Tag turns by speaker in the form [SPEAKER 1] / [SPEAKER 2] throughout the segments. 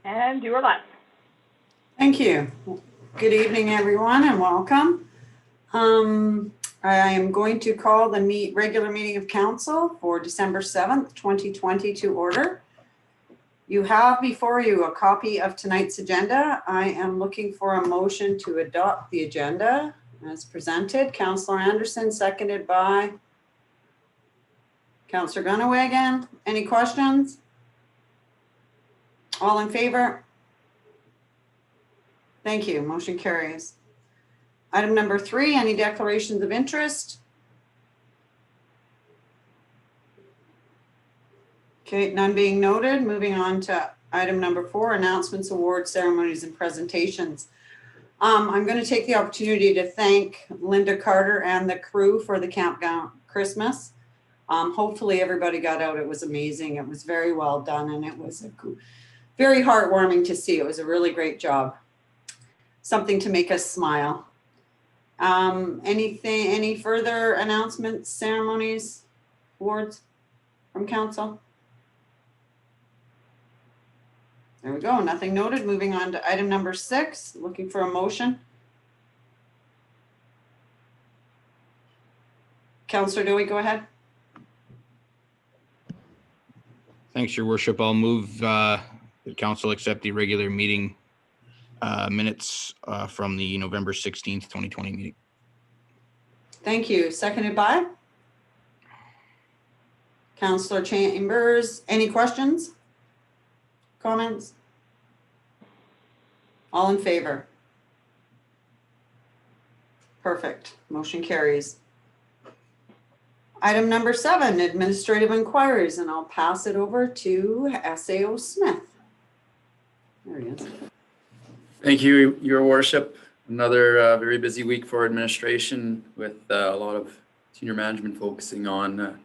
[SPEAKER 1] And you are live.
[SPEAKER 2] Thank you. Good evening, everyone, and welcome. I am going to call the regular meeting of council for December 7th, 2020 to order. You have before you a copy of tonight's agenda. I am looking for a motion to adopt the agenda as presented. Councillor Anderson, seconded by Councillor Gunaway. Any questions? All in favor? Thank you. Motion carries. Item number 3, any declarations of interest? Okay, none being noted. Moving on to item number 4, announcements, awards, ceremonies, and presentations. I'm going to take the opportunity to thank Linda Carter and the crew for the Campground Christmas. Hopefully everybody got out. It was amazing. It was very well done, and it was very heartwarming to see. It was a really great job. Something to make us smile. Any further announcements, ceremonies, awards from council? There we go, nothing noted. Moving on to item number 6, looking for a motion. Councillor Dewey, go ahead.
[SPEAKER 3] Thanks, Your Worship. I'll move the council accept the regular meeting minutes from the November 16th, 2020 meeting.
[SPEAKER 2] Thank you. Seconded by Councillor Chambers. Any questions? Comments? All in favor? Perfect. Motion carries. Item number 7, administrative inquiries, and I'll pass it over to SAO Smith. There he is.
[SPEAKER 4] Thank you, Your Worship. Another very busy week for administration with a lot of senior management focusing on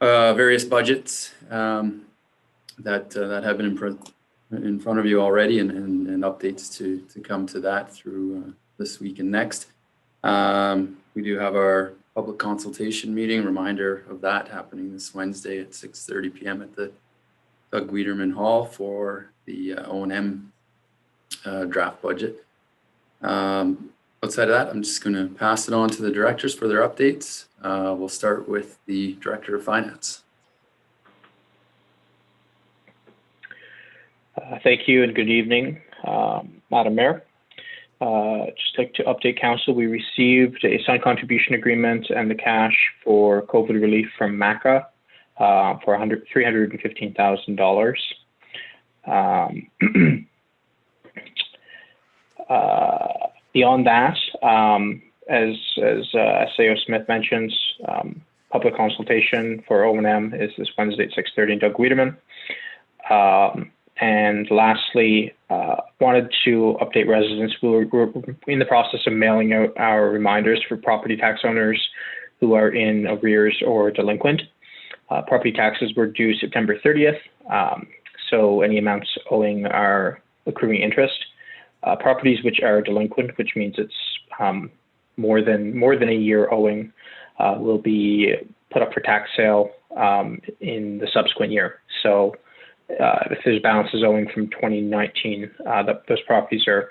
[SPEAKER 4] various budgets that have been in front of you already, and updates to come to that through this week and next. We do have our public consultation meeting, reminder of that happening this Wednesday at 6:30 p.m. at the Doug Wiedemann Hall for the O&M draft budget. Outside of that, I'm just going to pass it on to the directors for their updates. We'll start with the Director of Finance.
[SPEAKER 5] Thank you and good evening, Madam Mayor. Just like to update council, we received a signed contribution agreement and the cash for COVID relief from MACA for $315,000. Beyond that, as SAO Smith mentions, public consultation for O&M is this Wednesday at 6:30 in Doug Wiedemann. And lastly, wanted to update residents. We're in the process of mailing out our reminders for property tax owners who are in arrears or delinquent. Property taxes were due September 30th, so any amounts owing are accruing interest. Properties which are delinquent, which means it's more than a year owing, will be put up for tax sale in the subsequent year. So if there's balances owing from 2019, those properties are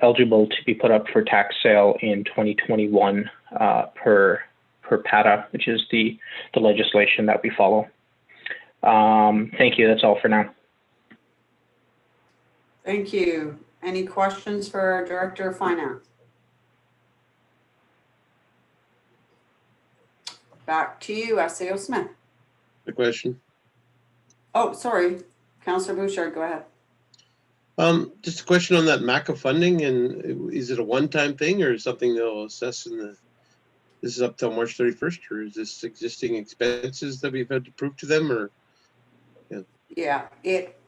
[SPEAKER 5] eligible to be put up for tax sale in 2021 per PATA, which is the legislation that we follow. Thank you. That's all for now.
[SPEAKER 2] Thank you. Any questions for our Director of Finance? Back to you, SAO Smith.
[SPEAKER 6] A question.
[SPEAKER 2] Oh, sorry. Councillor Bouchard, go ahead.
[SPEAKER 6] Just a question on that MACA funding, and is it a one-time thing or something they'll assess this is up till March 31st, or is this existing expenses that we've had to prove to them, or?
[SPEAKER 2] Yeah,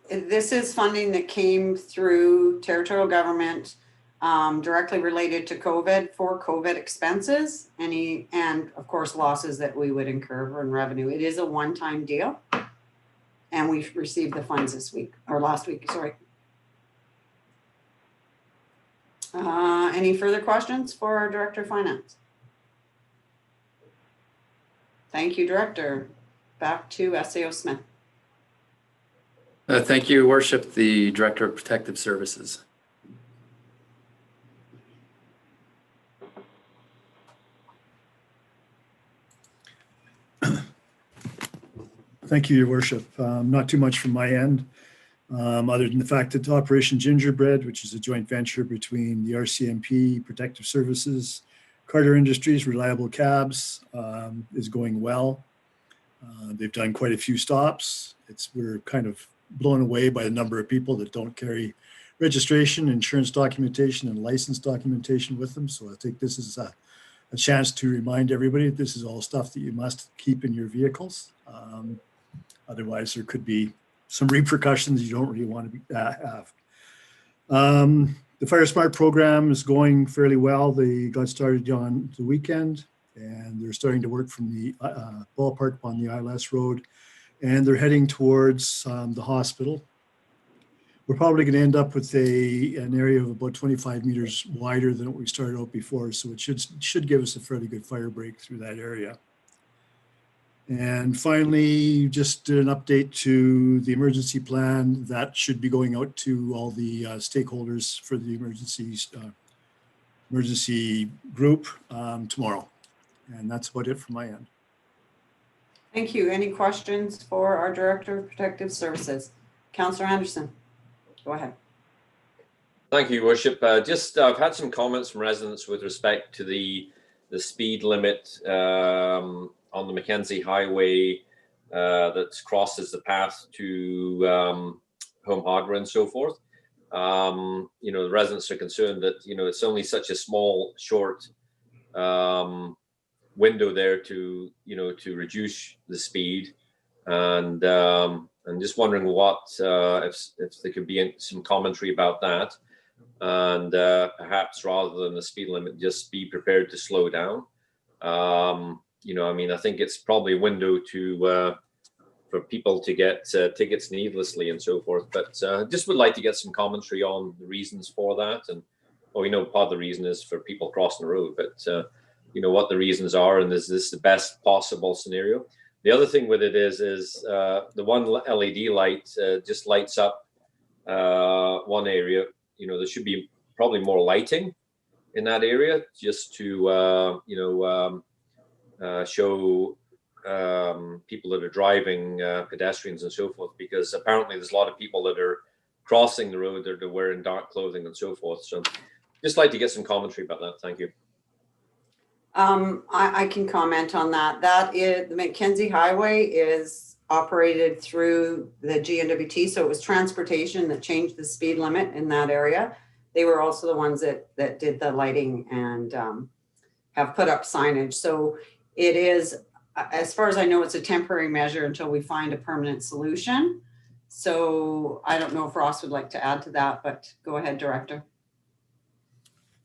[SPEAKER 2] this is funding that came through territorial government directly related to COVID for COVID expenses, and of course losses that we would incur in revenue. It is a one-time deal, and we've received the funds this week, or last week, sorry. Any further questions for our Director of Finance? Thank you, Director. Back to SAO Smith.
[SPEAKER 4] Thank you, Your Worship, the Director of Protective Services.
[SPEAKER 1] Thank you, Your Worship. Not too much from my end, other than the fact that Operation Gingerbread, which is a joint venture between the RCMP, Protective Services, Carter Industries, Reliable Cabs, is going well. They've done quite a few stops. We're kind of blown away by the number of people that don't carry registration, insurance documentation, and license documentation with them. So I think this is a chance to remind everybody that this is all stuff that you must keep in your vehicles. Otherwise, there could be some repercussions you don't really want to have. The Fire Smart program is going fairly well. They got started on the weekend, and they're starting to work from the ballpark on the ILS road, and they're heading towards the hospital. We're probably going to end up with an area of about 25 meters wider than what we started out before, so it should give us a fairly good fire break through that area. And finally, just an update to the emergency plan that should be going out to all the stakeholders for the emergency group tomorrow. And that's about it from my end.
[SPEAKER 2] Thank you. Any questions for our Director of Protective Services? Councillor Anderson, go ahead.
[SPEAKER 7] Thank you, Your Worship. I've had some comments from residents with respect to the speed limit on the Mackenzie Highway that crosses the path to Home Hardware and so forth. The residents are concerned that it's only such a small, short window there to reduce the speed, and I'm just wondering what if there could be some commentary about that, and perhaps rather than the speed limit, just be prepared to slow down. I think it's probably a window for people to get tickets needlessly and so forth. But just would like to get some commentary on the reasons for that. And we know part of the reason is for people crossing the road, but what the reasons are, and is this the best possible scenario? The other thing with it is the one LED light just lights up one area. There should be probably more lighting in that area just to show people that are driving, pedestrians and so forth, because apparently there's a lot of people that are crossing the road that are wearing dark clothing and so forth. So just like to get some commentary about that. Thank you.
[SPEAKER 2] I can comment on that. That is, the Mackenzie Highway is operated through the GNWT, so it was transportation that changed the speed limit in that area. They were also the ones that did the lighting and have put up signage. So it is, as far as I know, it's a temporary measure until we find a permanent solution. So I don't know if Ross would like to add to that, but go ahead, Director.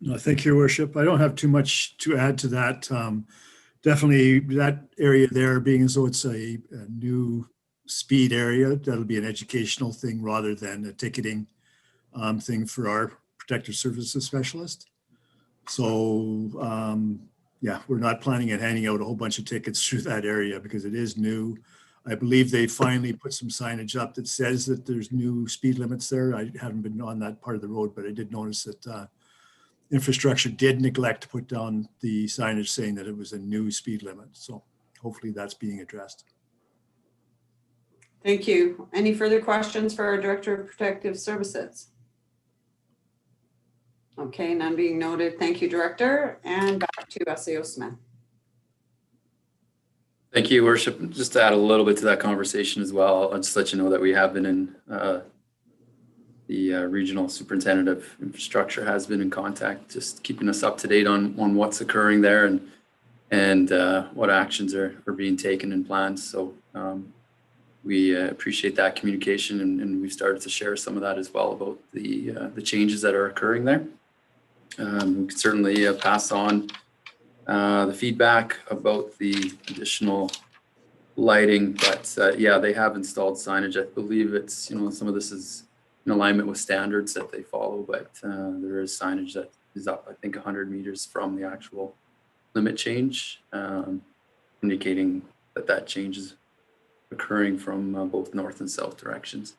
[SPEAKER 1] No, thank you, Your Worship. I don't have too much to add to that. Definitely that area there, being as though it's a new speed area, that'll be an educational thing rather than a ticketing thing for our protective services specialist. So yeah, we're not planning on handing out a whole bunch of tickets through that area because it is new. I believe they finally put some signage up that says that there's new speed limits there. I haven't been on that part of the road, but I did notice that infrastructure did neglect to put down the signage saying that it was a new speed limit. So hopefully that's being addressed.
[SPEAKER 2] Thank you. Any further questions for our Director of Protective Services? Okay, none being noted. Thank you, Director. And back to SAO Smith.
[SPEAKER 4] Thank you, Worship. Just to add a little bit to that conversation as well, I'll just let you know that we have been in the regional superintendent of infrastructure has been in contact, just keeping us up to date on what's occurring there and what actions are being taken and planned. So we appreciate that communication, and we've started to share some of that as well about the changes that are occurring there. We can certainly pass on the feedback about the additional lighting, but yeah, they have installed signage. I believe it's, some of this is in alignment with standards that they follow, but there is signage that is up, I think, 100 meters from the actual limit change, indicating that change is occurring from both north and south directions.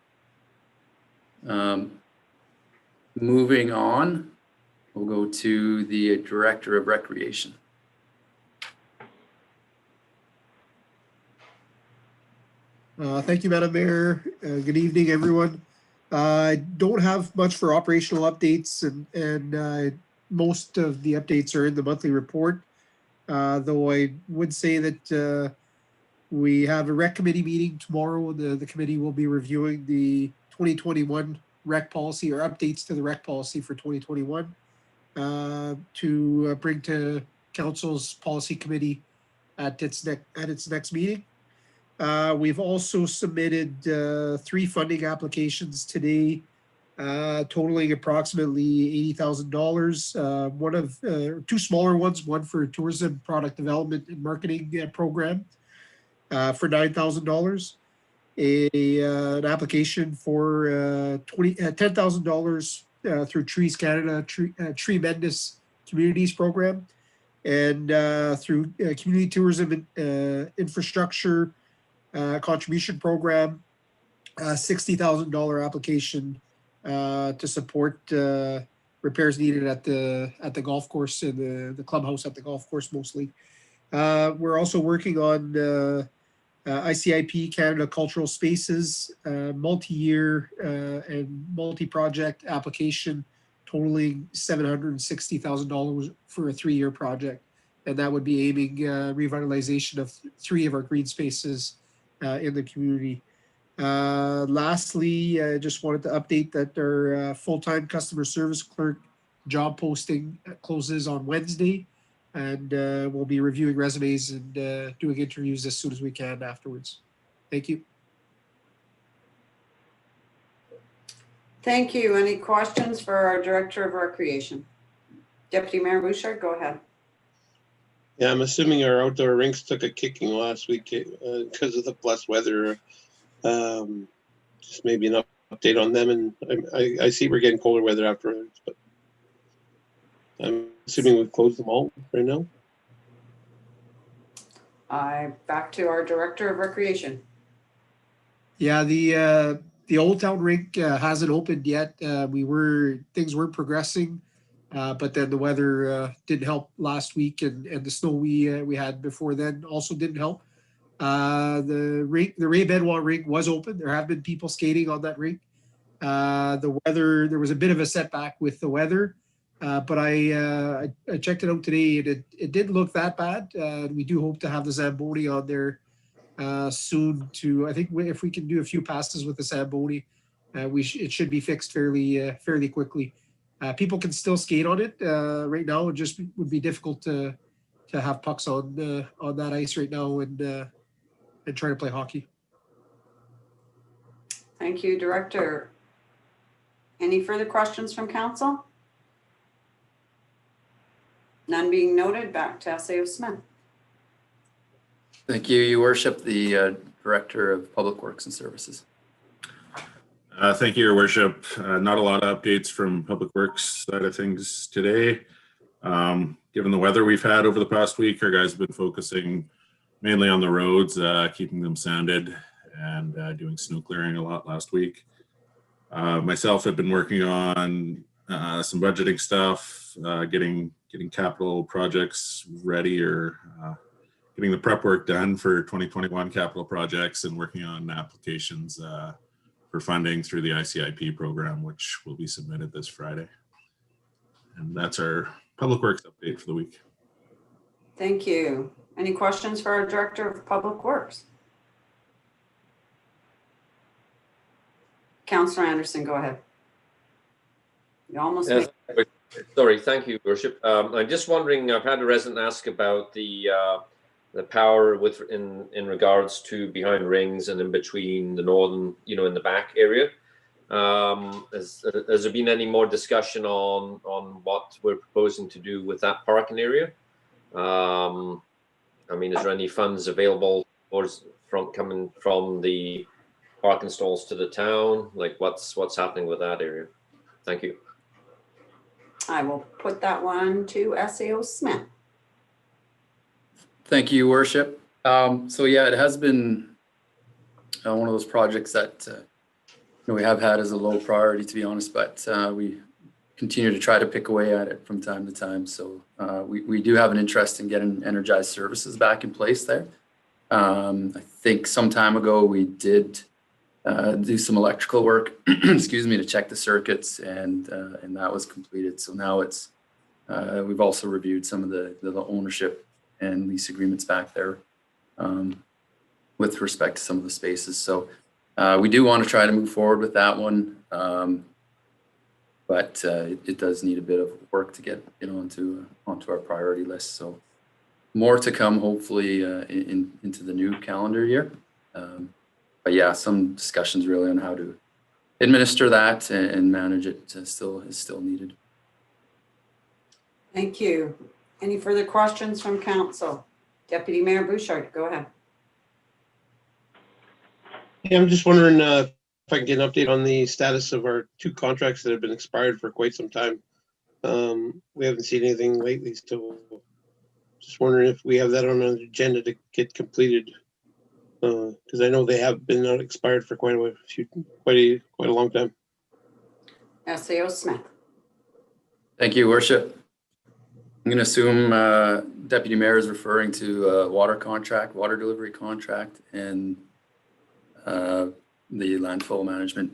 [SPEAKER 4] Moving on, we'll go to the Director of Recreation.
[SPEAKER 8] Thank you, Madam Mayor. Good evening, everyone. I don't have much for operational updates, and most of the updates are in the monthly report. Though I would say that we have a rec committee meeting tomorrow. The committee will be reviewing the 2021 rec policy or updates to the rec policy for 2021 to bring to council's policy committee at its next meeting. We've also submitted 3 funding applications today, totaling approximately $80,000. One of 2 smaller ones, one for a tourism product development and marketing program for $9,000. An application for $10,000 through Trees Canada Tremendous Communities program, and through community tourism infrastructure contribution program, $60,000 application to support repairs needed at the golf course and the clubhouse at the golf course mostly. We're also working on ICIP Canada Cultural Spaces multi-year and multi-project application totaling $760,000 for a 3-year project, and that would be aiming revitalization of 3 of our green spaces in the community. Lastly, I just wanted to update that our full-time customer service clerk job posting closes on Wednesday, and we'll be reviewing resumes and doing interviews as soon as we can afterwards. Thank you.
[SPEAKER 2] Thank you. Any questions for our Director of Recreation? Deputy Mayor Bouchard, go ahead.
[SPEAKER 6] Yeah, I'm assuming our outdoor rinks took a kicking last week because of the blessed weather. Just maybe an update on them, and I see we're getting colder weather afterwards, but I'm assuming we've closed them all right now.
[SPEAKER 2] Back to our Director of Recreation.
[SPEAKER 8] Yeah, the Old Town rink hasn't opened yet. Things were progressing, but then the weather didn't help last week, and the snow we had before then also didn't help. The Ray Benoit rink was open. There have been people skating on that rink. The weather, there was a bit of a setback with the weather, but I checked it out today, and it didn't look that bad. We do hope to have the Zamboni on there soon. I think if we can do a few passes with the Zamboni, it should be fixed fairly quickly. People can still skate on it right now. It just would be difficult to have pucks on that ice right now and try to play hockey.
[SPEAKER 2] Thank you, Director. Any further questions from council? None being noted, back to SAO Smith.
[SPEAKER 4] Thank you, Your Worship, the Director of Public Works and Services.
[SPEAKER 9] Thank you, Your Worship. Not a lot of updates from Public Works side of things today. Given the weather we've had over the past week, our guys have been focusing mainly on the roads, keeping them sanded, and doing snow clearing a lot last week. Myself have been working on some budgeting stuff, getting capital projects ready, or getting the prep work done for 2021 capital projects, and working on applications for funding through the ICIP program, which will be submitted this Friday. And that's our Public Works update for the week.
[SPEAKER 2] Thank you. Any questions for our Director of Public Works? Councillor Anderson, go ahead. You almost
[SPEAKER 7] Yes, sorry, thank you, Worship. I'm just wondering, I've had a resident ask about the power in regards to behind rings and in between the northern, in the back area. Has there been any more discussion on what we're proposing to do with that parking area? Is there any funds available coming from the parking stalls to the town? Like what's happening with that area? Thank you.
[SPEAKER 2] I will put that one to SAO Smith.
[SPEAKER 4] Thank you, Your Worship. So yeah, it has been one of those projects that we have had as a low priority, to be honest, but we continue to try to pick away at it from time to time. So we do have an interest in getting energized services back in place there. I think some time ago we did do some electrical work, excuse me, to check the circuits, and that was completed. So now it's we've also reviewed some of the ownership and lease agreements back there with respect to some of the spaces. So we do want to try to move forward with that one, but it does need a bit of work to get it onto our priority list. So more to come, hopefully, into the new calendar year. But yeah, some discussions really on how to administer that and manage it is still needed.
[SPEAKER 2] Thank you. Any further questions from council? Deputy Mayor Bouchard, go ahead.
[SPEAKER 6] Yeah, I'm just wondering if I can get an update on the status of our 2 contracts that have been expired for quite some time. We haven't seen anything lately, so just wondering if we have that on an agenda to get completed. Because I know they have been expired for quite a long time.
[SPEAKER 2] SAO Smith.
[SPEAKER 4] Thank you, Worship. I'm going to assume Deputy Mayor is referring to water delivery contract, and the landfill management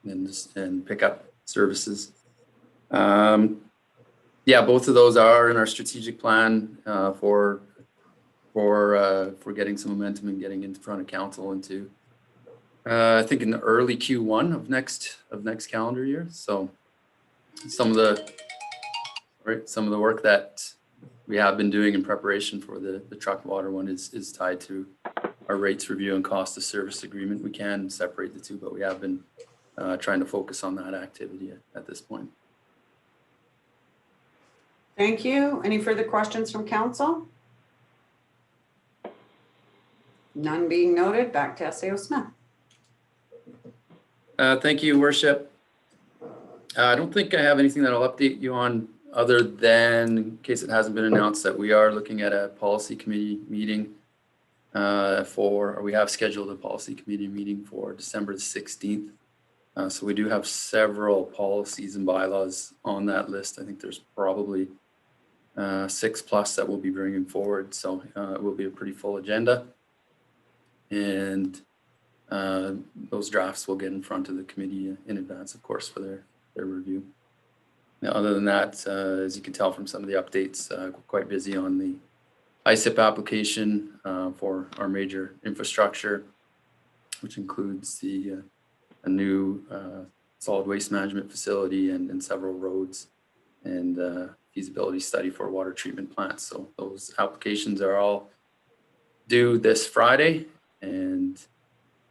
[SPEAKER 4] and pickup services. Yeah, both of those are in our strategic plan for getting some momentum and getting in front of council into I think in the early Q1 of next calendar year. So some of the work that we have been doing in preparation for the truck water one is tied to our rates review and cost of service agreement. We can separate the two, but we have been trying to focus on that activity at this point.
[SPEAKER 2] Thank you. Any further questions from council? None being noted. Back to SAO Smith.
[SPEAKER 4] Thank you, Worship. I don't think I have anything that I'll update you on other than, in case it hasn't been announced, that we are looking at a policy committee meeting we have scheduled a policy committee meeting for December the 16th. So we do have several policies and bylaws on that list. I think there's probably 6+ that we'll be bringing forward. So it will be a pretty full agenda. And those drafts will get in front of the committee in advance, of course, for their review. Now, other than that, as you can tell from some of the updates, we're quite busy on the ISIP application for our major infrastructure, which includes a new solid waste management facility and several roads, and feasibility study for water treatment plants. So those applications are all due this Friday. And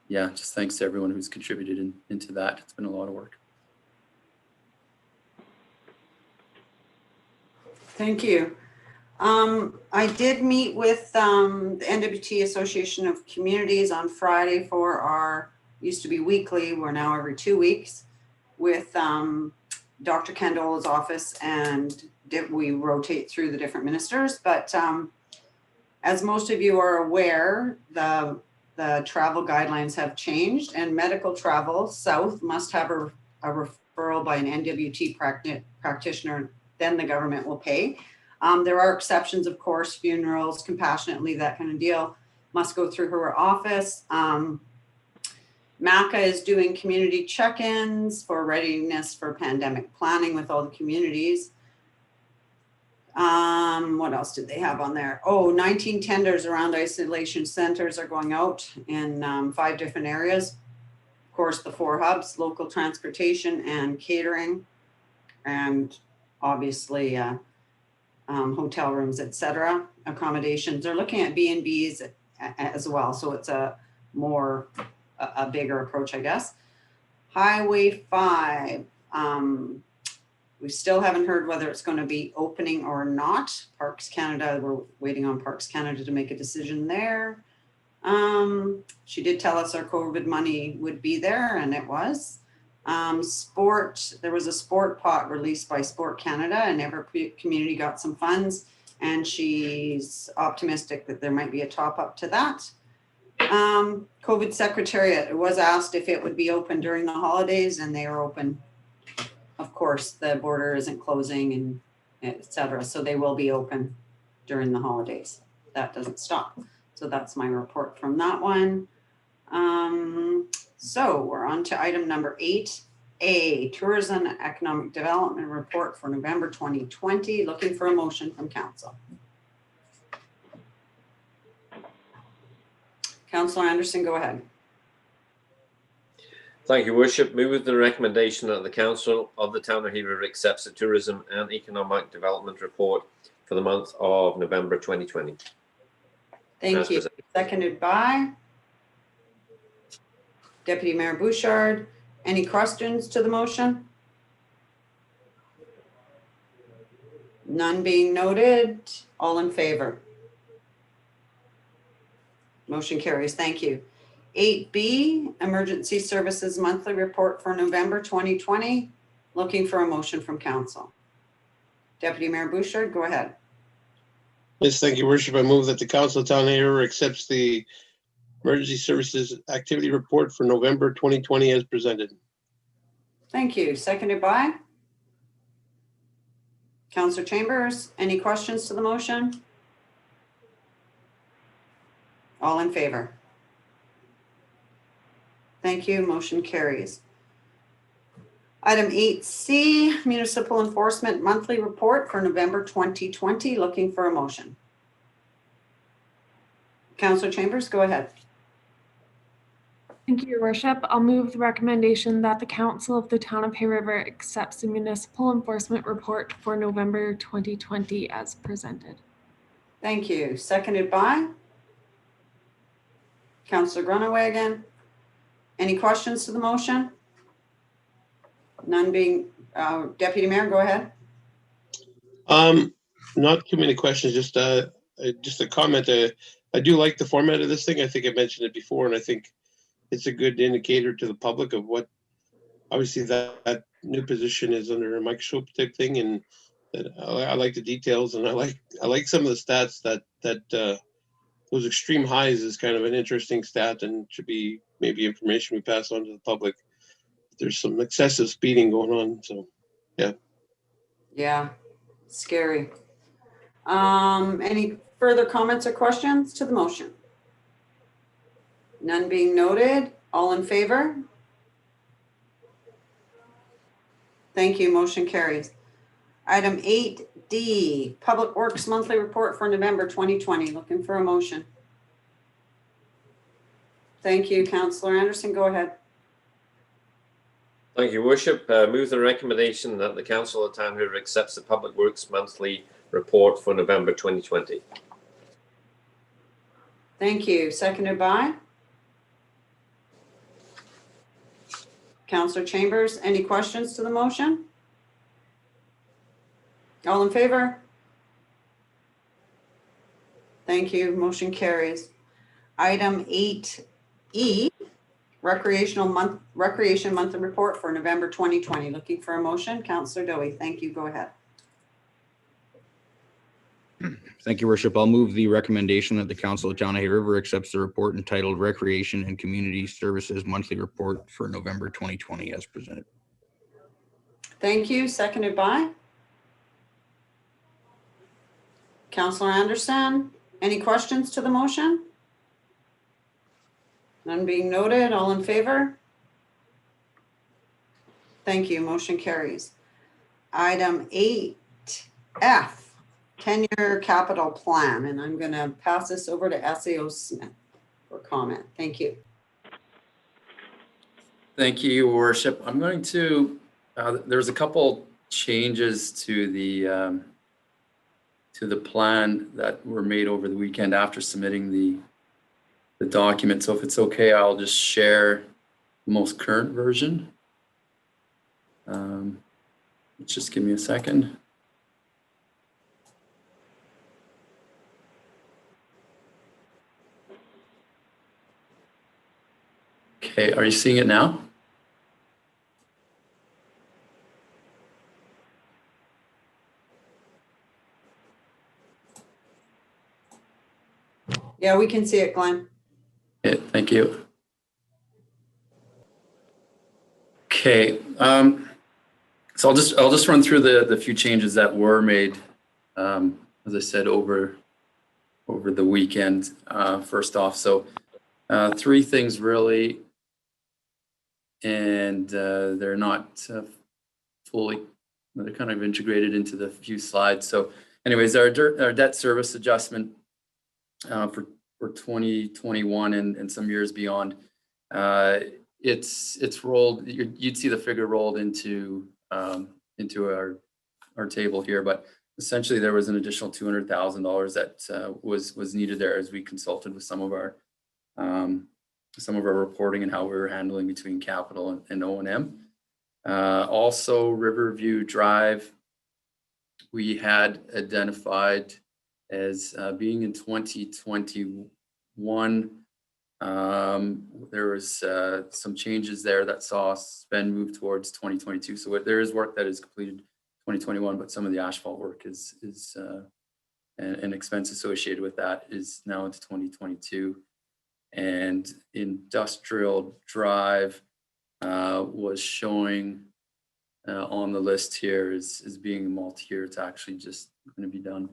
[SPEAKER 4] yeah, just thanks to everyone who's contributed into that. It's been a lot of work.
[SPEAKER 2] Thank you. I did meet with the NWT Association of Communities on Friday for our, used to be weekly, we're now every 2 weeks, with Dr. Candola's office, and we rotate through the different ministers. But as most of you are aware, the travel guidelines have changed, and medical travel south must have a referral by an NWT practitioner, then the government will pay. There are exceptions, of course, funerals, compassionate leave, that kind of deal must go through her office. MACA is doing community check-ins for readiness for pandemic planning with all the communities. What else did they have on there? 19 tenders around isolation centers are going out in 5 different areas. Of course, the 4 hubs, local transportation and catering, and obviously hotel rooms, etc., accommodations. They're looking at B&Bs as well, so it's a bigger approach, I guess. Highway 5, we still haven't heard whether it's going to be opening or not. Parks Canada, we're waiting on Parks Canada to make a decision there. She did tell us our COVID money would be there, and it was. Sport, there was a sport pot released by Sport Canada, and every community got some funds, and she's optimistic that there might be a top up to that. COVID Secretariat, it was asked if it would be open during the holidays, and they are open. Of course, the border isn't closing and et cetera, so they will be open during the holidays. That doesn't stop. So that's my report from that one. So we're on to item number 8A, Tourism and Economic Development Report for November 2020. Looking for a motion from council. Councillor Anderson, go ahead.
[SPEAKER 7] Thank you, Worship. Move with the recommendation that the Council of the Town of Hay River accepts the Tourism and Economic Development Report for the month of November 2020.
[SPEAKER 2] Thank
[SPEAKER 7] As
[SPEAKER 2] you.
[SPEAKER 7] presented.
[SPEAKER 2] Seconded by Deputy Mayor Bouchard. Any questions to the motion? None being noted. All in favor? Motion carries. Thank you. 8B, Emergency Services Monthly Report for November 2020. Looking for a motion from council. Deputy Mayor Bouchard, go ahead.
[SPEAKER 6] Yes, thank you, Worship. I move that the Council of Town of Hay River accepts the Emergency Services Activity Report for November 2020 as presented.
[SPEAKER 2] Thank you. Seconded by Councillor Chambers. Any questions to the motion? All in favor? Thank you. Motion carries. Item 8C, Municipal Enforcement Monthly Report for November 2020. Looking for a motion. Councillor Chambers, go ahead.
[SPEAKER 10] Thank you, Your Worship. I'll move the recommendation that the Council of the Town of Hay River accepts the Municipal Enforcement Report for November 2020 as presented.
[SPEAKER 2] Thank you. Seconded by Councillor Grunewagen. Any questions to the motion? None being, Deputy Mayor, go ahead.
[SPEAKER 6] Not too many questions, just a comment. I do like the format of this thing. I think I mentioned it before, and I think it's a good indicator to the public of what, obviously that new position is under a microscope type thing, and I like the details, and I like some of the stats that those extreme highs is kind of an interesting stat and should be maybe information we pass on to the public. There's some excessive speeding going on, so yeah.
[SPEAKER 2] Yeah, scary. Any further comments or questions to the motion? None being noted. All in favor? Thank you. Motion carries. Item 8D, Public Works Monthly Report for November 2020. Looking for a motion. Thank you. Councillor Anderson, go ahead.
[SPEAKER 7] Thank you, Worship. Move the recommendation that the Council of Town of Hay River accepts the Public Works Monthly Report for November 2020.
[SPEAKER 2] Thank you. Seconded by Councillor Chambers. Any questions to the motion? All in favor? Thank you. Motion carries. Item 8E, Recreation Monthly Report for November 2020. Looking for a motion. Councillor Dowie, thank you. Go ahead.
[SPEAKER 3] Thank you, Worship. I'll move the recommendation that the Council of Town of Hay River accepts the report entitled Recreation and Community Services Monthly Report for November 2020 as presented.
[SPEAKER 2] Thank you. Seconded by Councillor Anderson. Any questions to the motion? None being noted. All in favor? Thank you. Motion carries. Item 8F, 10-year capital plan. And I'm going to pass this over to SAO Smith for comment. Thank you.
[SPEAKER 4] Thank you, Your Worship. I'm going to, there's a couple changes to the plan that were made over the weekend after submitting the document. So if it's okay, I'll just share the most current version. Just give me a second. Okay, are you seeing it now?
[SPEAKER 2] Yeah, we can see it, Glenn.
[SPEAKER 4] you. Okay, so I'll just run through the few changes that were made, as I said, over the weekend. First off, so three things really, and they're not fully, they're kind of integrated into the few slides. So anyways, our debt service adjustment for 2021 and some years beyond, it's rolled. You'd see the figure rolled into our table here, but essentially there was an additional $200,000 that was needed there as we consulted with some of our reporting and how we were handling between capital and O&M. Also, Riverview Drive, we had identified as being in 2021. There was some changes there that saw spend move towards 2022. So there is work that is completed 2021, but some of the asphalt work is and expense associated with that is now into 2022. And Industrial Drive was showing on the list here is being multi-year. It's actually just going to be done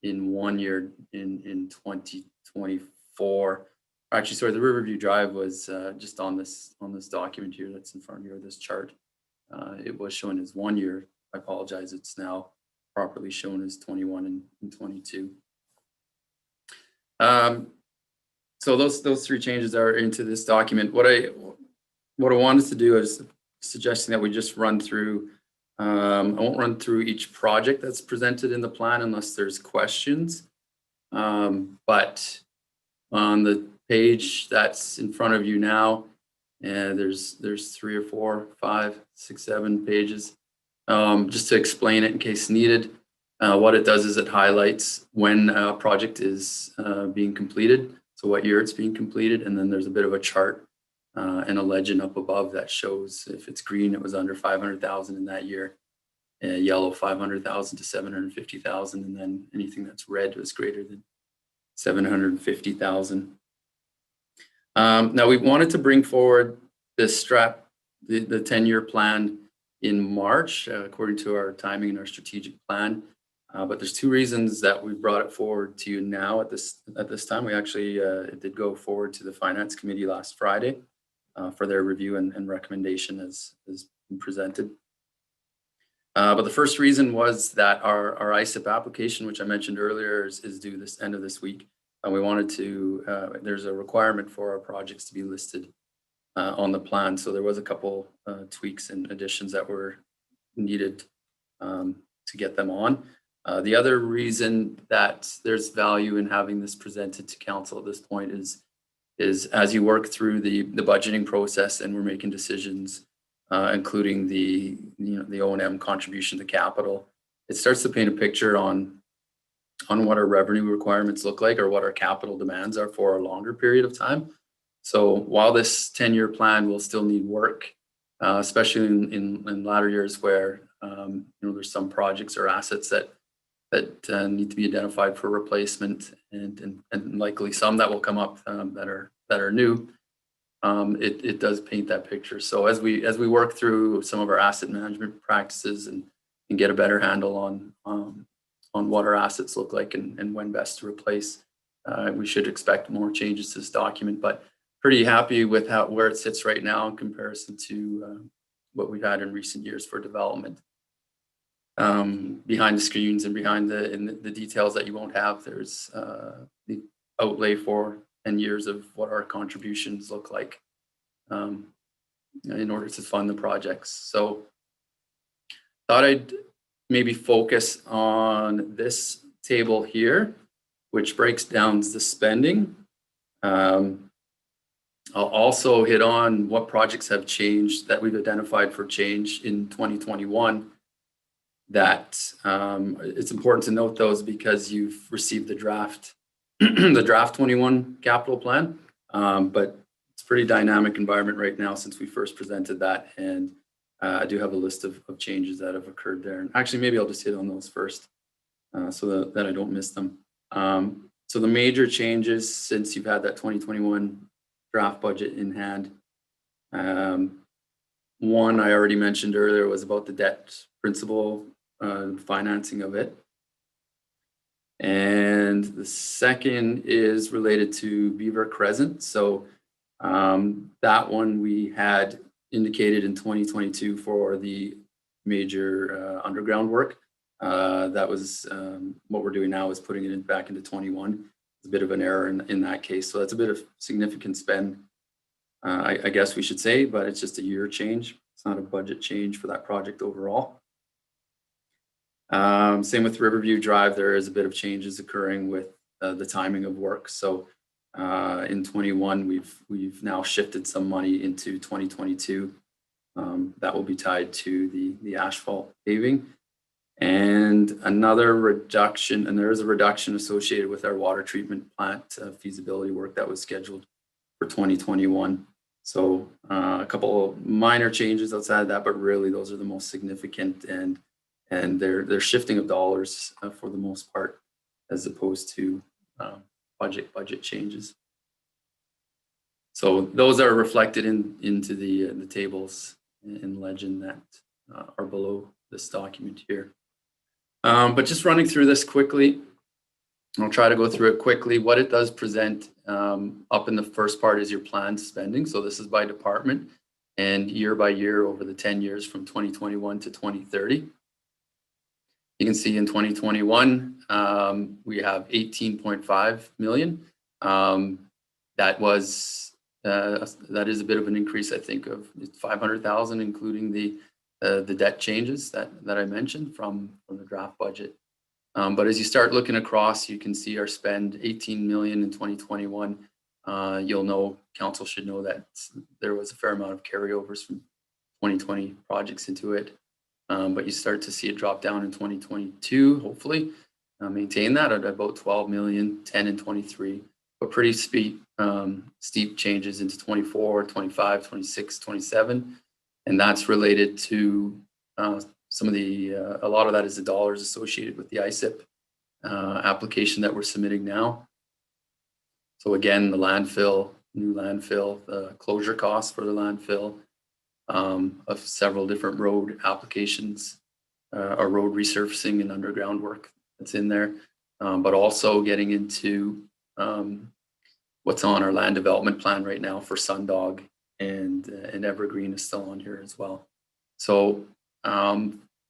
[SPEAKER 4] in 1 year in 2024. Actually, sorry, the Riverview Drive was just on this document here that's in front of you, or this chart. It was shown as 1 year. I apologize. It's now properly shown as 21 and 22. So those three changes are into this document. What I wanted to do is suggesting that we just run through. I won't run through each project that's presented in the plan unless there's questions. But on the page that's in front of you now, there's 3 or 4, 5, 6, 7 pages. Just to explain it in case needed. What it does is it highlights when a project is being completed, so what year it's being completed, and then there's a bit of a chart and a legend up above that shows if it's green, it was under 500,000 in that year, yellow 500,000 to 750,000, and then anything that's red was greater than 750,000. Now we wanted to bring forward this the 10-year plan in March, according to our timing and our strategic plan. But there's two reasons that we brought it forward to you now at this time. We actually it did go forward to the Finance Committee last Friday for their review and recommendation as been presented. But the first reason was that our ISIP application, which I mentioned earlier, is due this end of this week. And we wanted to, there's a requirement for our projects to be listed on the plan. So there was a couple tweaks and additions that were needed to get them on. The other reason that there's value in having this presented to council at this point is as you work through the budgeting process and we're making decisions, including the O&M contribution to capital, it starts to paint a picture on what our revenue requirements look like or what our capital demands are for a longer period of time. So while this 10-year plan will still need work, especially in latter years where there's some projects or assets that need to be identified for replacement, and likely some that will come up that are new. It does paint that picture. So as we work through some of our asset management practices and get a better handle on what our assets look like and when best to replace, we should expect more changes to this document. But pretty happy with where it sits right now in comparison to what we've had in recent years for development. Behind the screens and behind the details that you won't have, there's the outlay for 10 years of what our contributions look like in order to fund the projects. So thought I'd maybe focus on this table here, which breaks down the spending. I'll also hit on what projects have changed that we've identified for change in 2021. That it's important to note those because you've received the draft, the draft 21 capital plan, but it's a pretty dynamic environment right now since we first presented that, and I do have a list of changes that have occurred there. And actually, maybe I'll just hit on those first so that I don't miss them. So the major changes since you've had that 2021 draft budget in hand. One I already mentioned earlier was about the debt principal financing of it. And the second is related to Beaver Crescent. So that one we had indicated in 2022 for the major underground work. That was what we're doing now is putting it back into 21. It's a bit of an error in that case. So that's a bit of significant spend, I guess we should say, but it's just a year change. It's not a budget change for that project overall. Same with Riverview Drive. There is a bit of changes occurring with the timing of work. So in 21, we've now shifted some money into 2022. That will be tied to the asphalt paving. And another reduction, and there is a reduction associated with our water treatment plant feasibility work that was scheduled for 2021. So a couple of minor changes outside of that, but really those are the most significant, and they're shifting of dollars for the most part, as opposed to budget changes. So those are reflected into the tables in legend that are below this document here. But just running through this quickly, I'll try to go through it quickly. What it does present up in the first part is your planned spending. So this is by department and year by year over the 10 years from 2021 to 2030. You can see in 2021, we have 18.5 million. That is a bit of an increase, I think, of 500,000, including the debt changes that I mentioned from the draft budget. But as you start looking across, you can see our spend 18 million in 2021. You'll know, council should know that there was a fair amount of carryovers from 2020 projects into it. But you start to see it drop down in 2022, hopefully maintain that at about 12 million, 10 and 23, but pretty steep changes into 24, 25, 26, 27. And that's related to some of a lot of that is the dollars associated with the ISIP application that we're submitting now. So again, the new landfill, the closure costs for the landfill, of several different road applications, or road resurfacing and underground work that's in there, but also getting into what's on our land development plan right now for Sundog, and Evergreen is still on here as well. So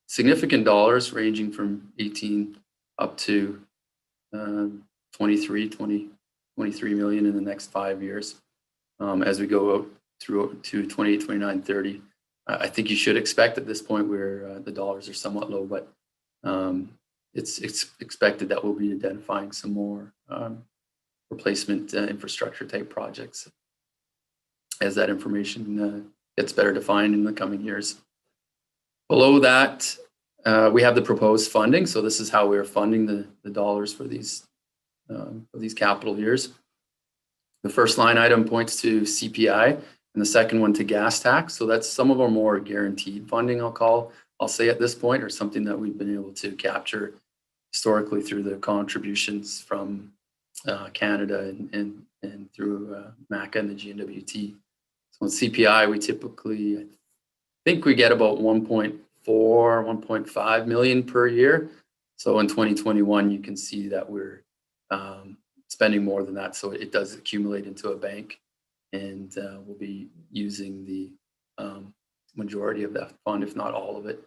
[SPEAKER 4] significant dollars ranging from 18 up to 23 million in the next 5 years as we go out through to 28, 29, 30. I think you should expect at this point where the dollars are somewhat low, but it's expected that we'll be identifying some more replacement infrastructure type projects as that information gets better defined in the coming years. Below that, we have the proposed funding. So this is how we're funding the dollars for these capital years. The first line item points to CPI, and the second one to gas tax. So that's some of our more guaranteed funding, I'll say at this point, or something that we've been able to capture historically through the contributions from Canada and through MACA and the GNWT. So in CPI, we typically, I think we get about 1.4, 1.5 million per year. So in 2021, you can see that we're spending more than that. So it does accumulate into a bank, and we'll be using the majority of that fund, if not all of it,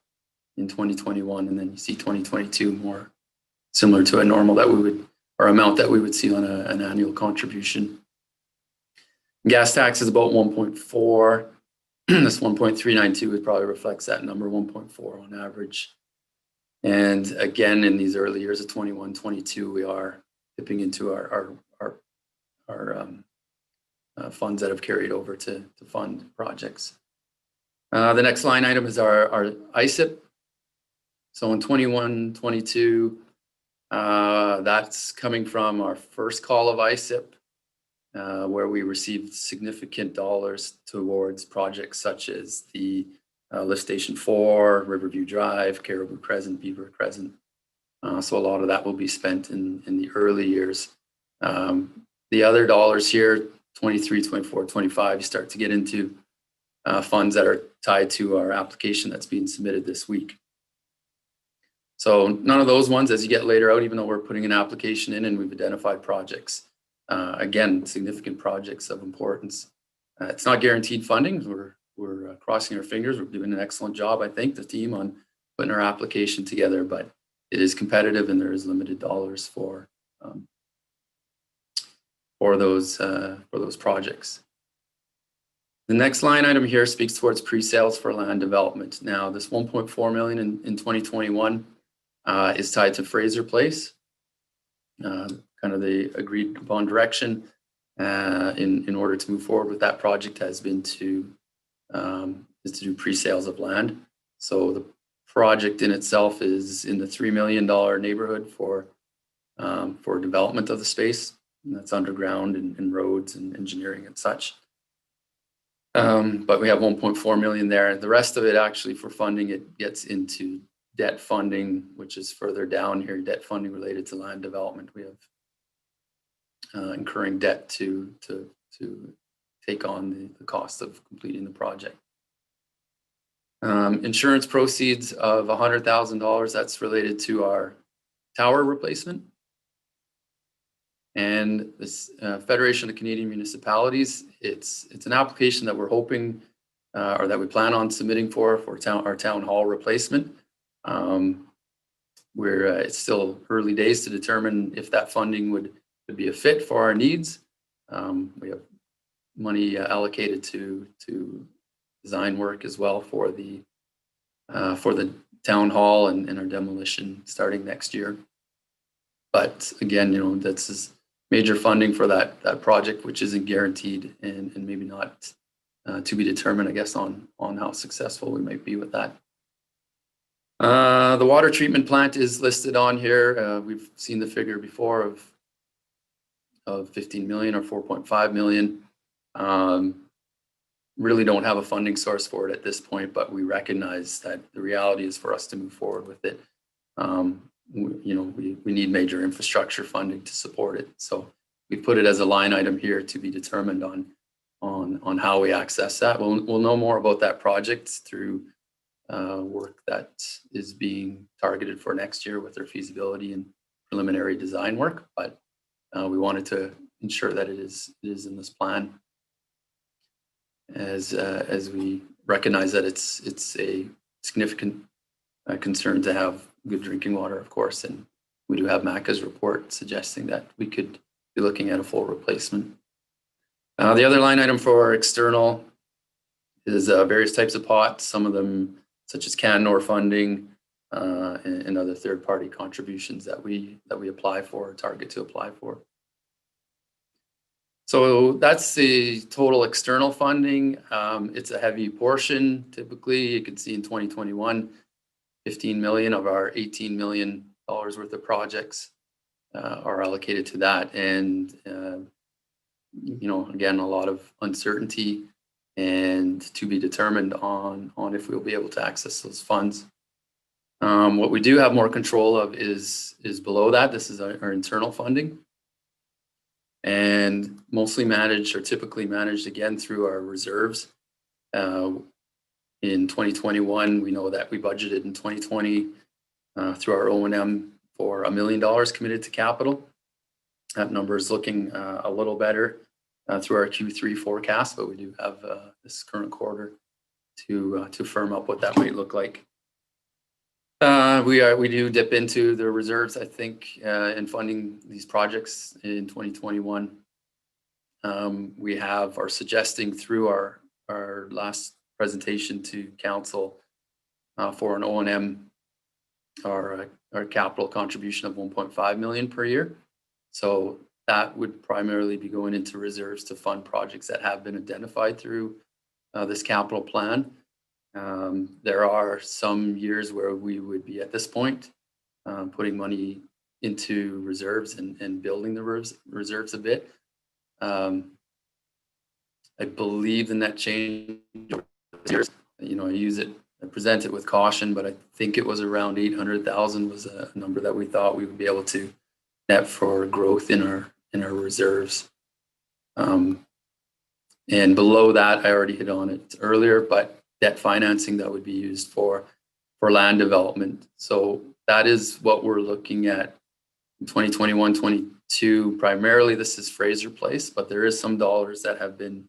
[SPEAKER 4] in 2021. And then you see 2022 more similar to a normal that we would, or amount that we would see on an annual contribution. Gas tax is about 1.4. This 1.392 it probably reflects that number, 1.4 on average. And again, in these early years of 21, 22, we are dipping into our funds that have carried over to fund projects. The next line item is our ISIP. So in 21, 22, that's coming from our first call of ISIP, where we received significant dollars towards projects such as the Lift Station 4, Riverview Drive, Caribou Crescent, Beaver Crescent. So a lot of that will be spent in the early years. The other dollars here, 23, 24, 25, you start to get into funds that are tied to our application that's being submitted this week. So none of those ones as you get later out, even though we're putting an application in and we've identified projects. Again, significant projects of importance. It's not guaranteed funding. We're crossing our fingers. We're doing an excellent job, I think, the team, on putting our application together, but it is competitive and there is limited dollars for those projects. The next line item here speaks towards pre-sales for land development. Now, this 1.4 million in 2021 is tied to Fraser Place. Kind of the agreed upon direction in order to move forward with that project has been to do pre-sales of land. So the project in itself is in the $3 million neighborhood for development of the space. And that's underground and roads and engineering and such. But we have 1.4 million there. The rest of it actually for funding, it gets into debt funding, which is further down here, debt funding related to land development. We have incurring debt to take on the cost of completing the project. Insurance proceeds of $100,000, that's related to our tower replacement. And this Federation of Canadian Municipalities, it's an application that we're hoping or that we plan on submitting for our town hall replacement. It's still early days to determine if that funding would be a fit for our needs. We have money allocated to design work as well for the town hall and our demolition starting next year. But again, that's major funding for that project, which isn't guaranteed and maybe not to be determined, I guess, on how successful we might be with that. The water treatment plant is listed on here. We've seen the figure before of 15 million or 4.5 million. Really don't have a funding source for it at this point, but we recognize that the reality is for us to move forward with it. We need major infrastructure funding to support it. So we put it as a line item here to be determined on how we access that. We'll know more about that project through work that is being targeted for next year with their feasibility and preliminary design work. But we wanted to ensure that it is in this plan, as we recognize that it's a significant concern to have good drinking water, of course, and we do have MACA's report suggesting that we could be looking at a full replacement. The other line item for external is various types of pots, some of them such as CanNor funding and other third-party contributions that we apply for, target to apply for. So that's the total external funding. It's a heavy portion. Typically, you can see in 2021, 15 million of our $18 million worth of projects are allocated to that. And, again, a lot of uncertainty and to be determined on if we'll be able to access those funds. What we do have more control of is below that. This is our internal funding. And mostly managed or typically managed again through our reserves. In 2021, we know that we budgeted in 2020 through our O&M for $1 million committed to capital. That number is looking a little better through our Q3 forecast, but we do have this current quarter to firm up what that might look like. We do dip into the reserves, I think, in funding these projects in 2021. We are suggesting through our last presentation to council for an O&M, our capital contribution of 1.5 million per year. So that would primarily be going into reserves to fund projects that have been identified through this capital plan. There are some years where we would be at this point putting money into reserves and building the reserves a bit. I believe the net change, I present it with caution, but I think it was around 800,000 was a number that we thought we would be able to net for growth in our reserves. And below that, I already hit on it earlier, but debt financing that would be used for land development. So that is what we're looking at in 2021, 22. Primarily, this is Fraser Place, but there is some dollars that have been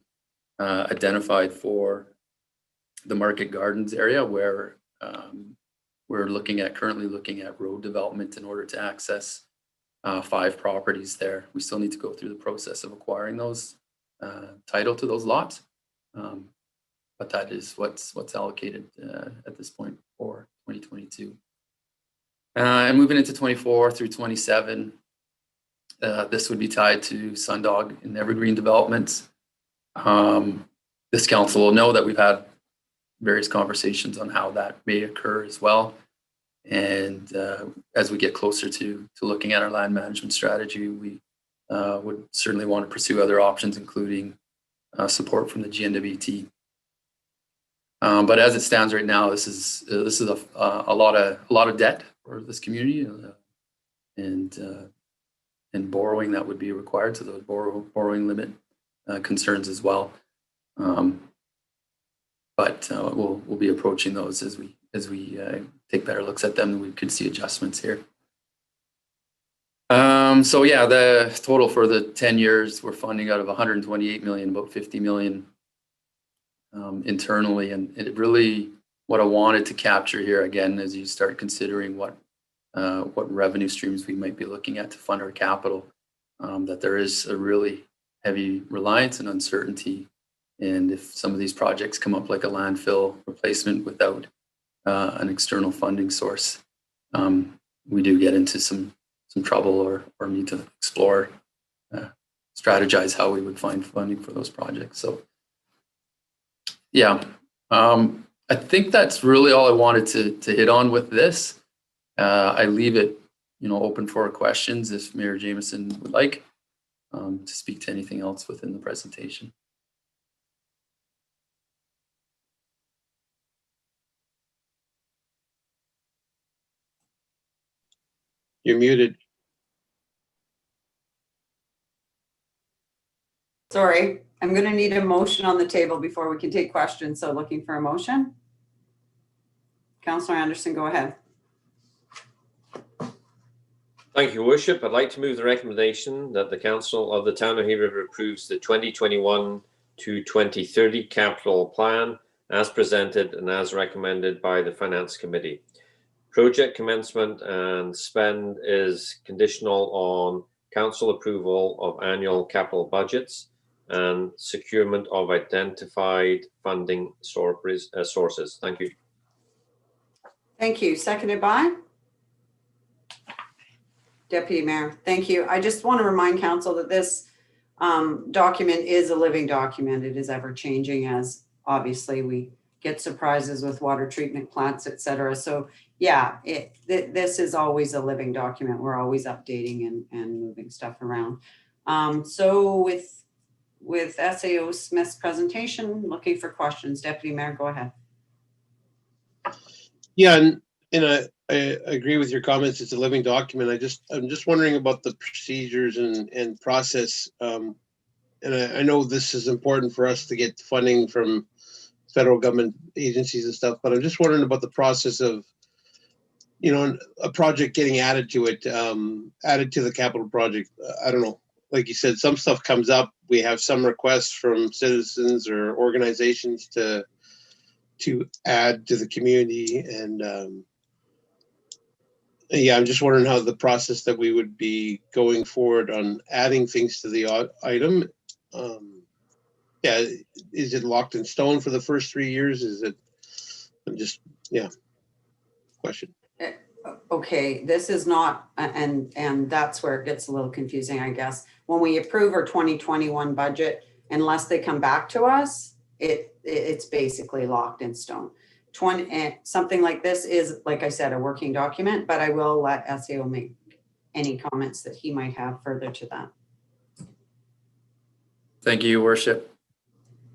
[SPEAKER 4] identified for the Market Gardens area where we're currently looking at road development in order to access 5 properties there. We still need to go through the process of acquiring those title to those lots. But that is what's allocated at this point for 2022. And moving into 24 through 27, this would be tied to Sundog and Evergreen developments. This council will know that we've had various conversations on how that may occur as well. And as we get closer to looking at our land management strategy, we would certainly want to pursue other options, including support from the GNWT. But as it stands right now, this is a lot of debt for this community, and borrowing that would be required. So those borrowing limit concerns as well. But we'll be approaching those as we take better looks at them. We could see adjustments here. So yeah, the total for the 10 years, we're funding out of 128 million, about 50 million internally. And it really, what I wanted to capture here again, as you start considering what revenue streams we might be looking at to fund our capital, that there is a really heavy reliance and uncertainty. And if some of these projects come up like a landfill replacement without an external funding source, we do get into some trouble or need to explore, strategize how we would find funding for those projects. So yeah, I think that's really all I wanted to hit on with this. I leave it, open for questions if Mayor Jameson would like to speak to anything else within the presentation.
[SPEAKER 6] You're muted.
[SPEAKER 2] Sorry, I'm going to need a motion on the table before we can take questions. So looking for a motion. Councillor Anderson, go ahead.
[SPEAKER 7] Thank you, Worship. I'd like to move the recommendation that the Council of the Town of Hay River approves the 2021 to 2030 capital plan as presented and as recommended by the Finance Committee. Project commencement and spend is conditional on Council approval of annual capital budgets and securement of identified funding sources. Thank you.
[SPEAKER 2] Thank you. Seconded by? Deputy Mayor, thank you. I just want to remind Council that this document is a living document. It is ever changing, as obviously we get surprises with water treatment plants, et cetera. So yeah, this is always a living document. We're always updating and moving stuff around. So with SAO Smith's presentation, looking for questions. Deputy Mayor, go ahead.
[SPEAKER 6] Yeah, and I agree with your comments. It's a living document. I'm just wondering about the procedures and process. And I know this is important for us to get funding from federal government agencies and stuff, but I'm just wondering about the process of, a project getting added to it, added to the capital project. I don't know. Like you said, some stuff comes up. We have some requests from citizens or organizations to add to the community. And yeah, I'm just wondering how the process that we would be going forward on adding things to the item. Yeah, is it locked in stone for the first 3 years? Is it question.
[SPEAKER 2] Okay, this is not, and that's where it gets a little confusing, I guess. When we approve our 2021 budget, unless they come back to us, it's basically locked in stone. Something like this is, like I said, a working document, but I will let SAO make any comments that he might have further to that.
[SPEAKER 4] Thank you, Your Worship.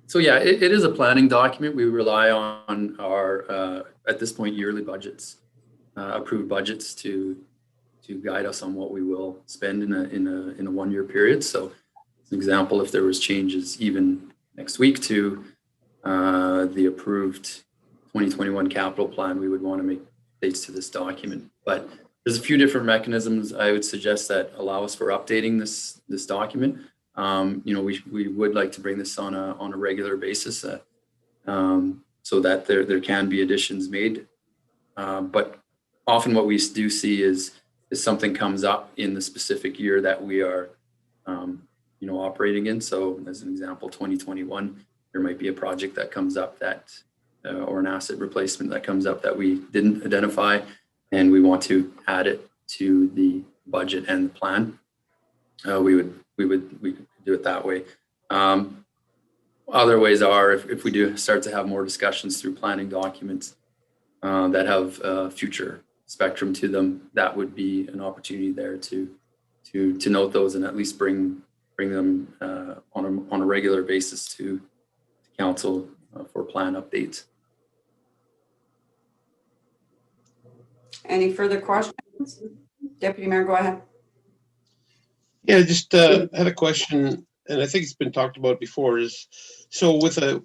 [SPEAKER 4] So yeah, it is a planning document. We rely on our, at this point, yearly budgets, approved budgets to guide us on what we will spend in a 1 year period. So as an example, if there was changes even next week to the approved 2021 capital plan, we would want to make updates to this document. But there's a few different mechanisms I would suggest that allow us for updating this document. We would like to bring this on a regular basis so that there can be additions made. But often what we do see is something comes up in the specific year that we are operating in. So as an example, 2021, there might be a project that comes up that or an asset replacement that comes up that we didn't identify, and we want to add it to the budget and the plan. We could do it that way. Other ways are if we do start to have more discussions through planning documents that have future spectrum to them, that would be an opportunity there to note those and at least bring them on a regular basis to council for plan updates.
[SPEAKER 2] Any further questions? Deputy Mayor, go ahead.
[SPEAKER 6] Yeah, just had a question, and I think it's been talked about before. Is so with a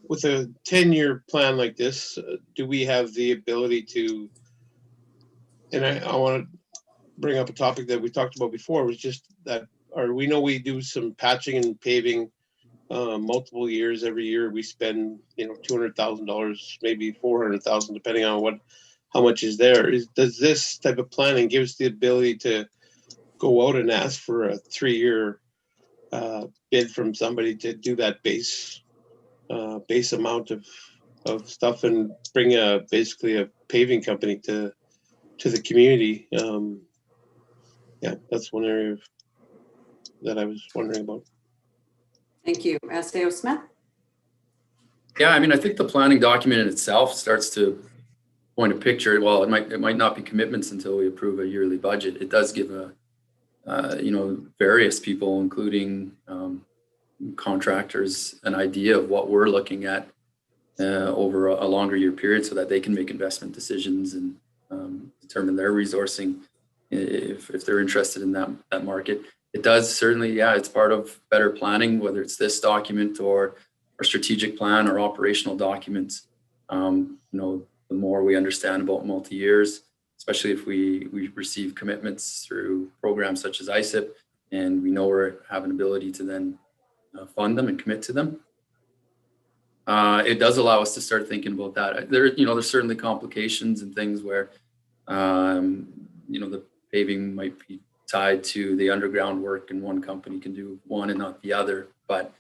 [SPEAKER 6] 10-year plan like this, do we have the ability to? And I want to bring up a topic that we talked about before. Was just that, or we know we do some patching and paving multiple years. Every year we spend $200,000, maybe $400,000, depending on how much is there. Does this type of planning give us the ability to go out and ask for a 3-year bid from somebody to do that base amount of stuff and bring basically a paving company to the community? Yeah, that's one area that I was wondering about.
[SPEAKER 2] Thank you. SAO Smith?
[SPEAKER 4] Yeah, I mean, I think the planning document in itself starts to point a picture. Well, it might not be commitments until we approve a yearly budget. It does give various people, including contractors, an idea of what we're looking at over a longer year period, so that they can make investment decisions and determine their resourcing if they're interested in that market. It does certainly, yeah, it's part of better planning, whether it's this document or strategic plan or operational documents. The more we understand about multi-years, especially if we receive commitments through programs such as ISIP, and we know we have an ability to then fund them and commit to them. It does allow us to start thinking about that. There's certainly complications and things where, the paving might be tied to the underground work, and one company can do one and not the other. But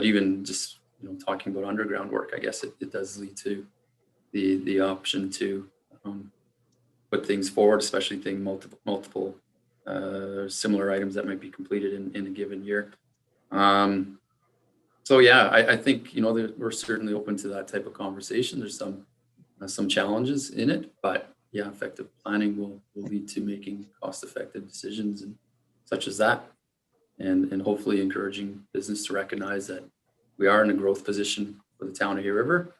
[SPEAKER 4] even just talking about underground work, I guess it does lead to the option to put things forward, especially multiple similar items that might be completed in a given year. So yeah, I think we're certainly open to that type of conversation. There's some challenges in it, but yeah, effective planning will lead to making cost-effective decisions and such as that, and hopefully encouraging business to recognize that we are in a growth position for the town of Erie River,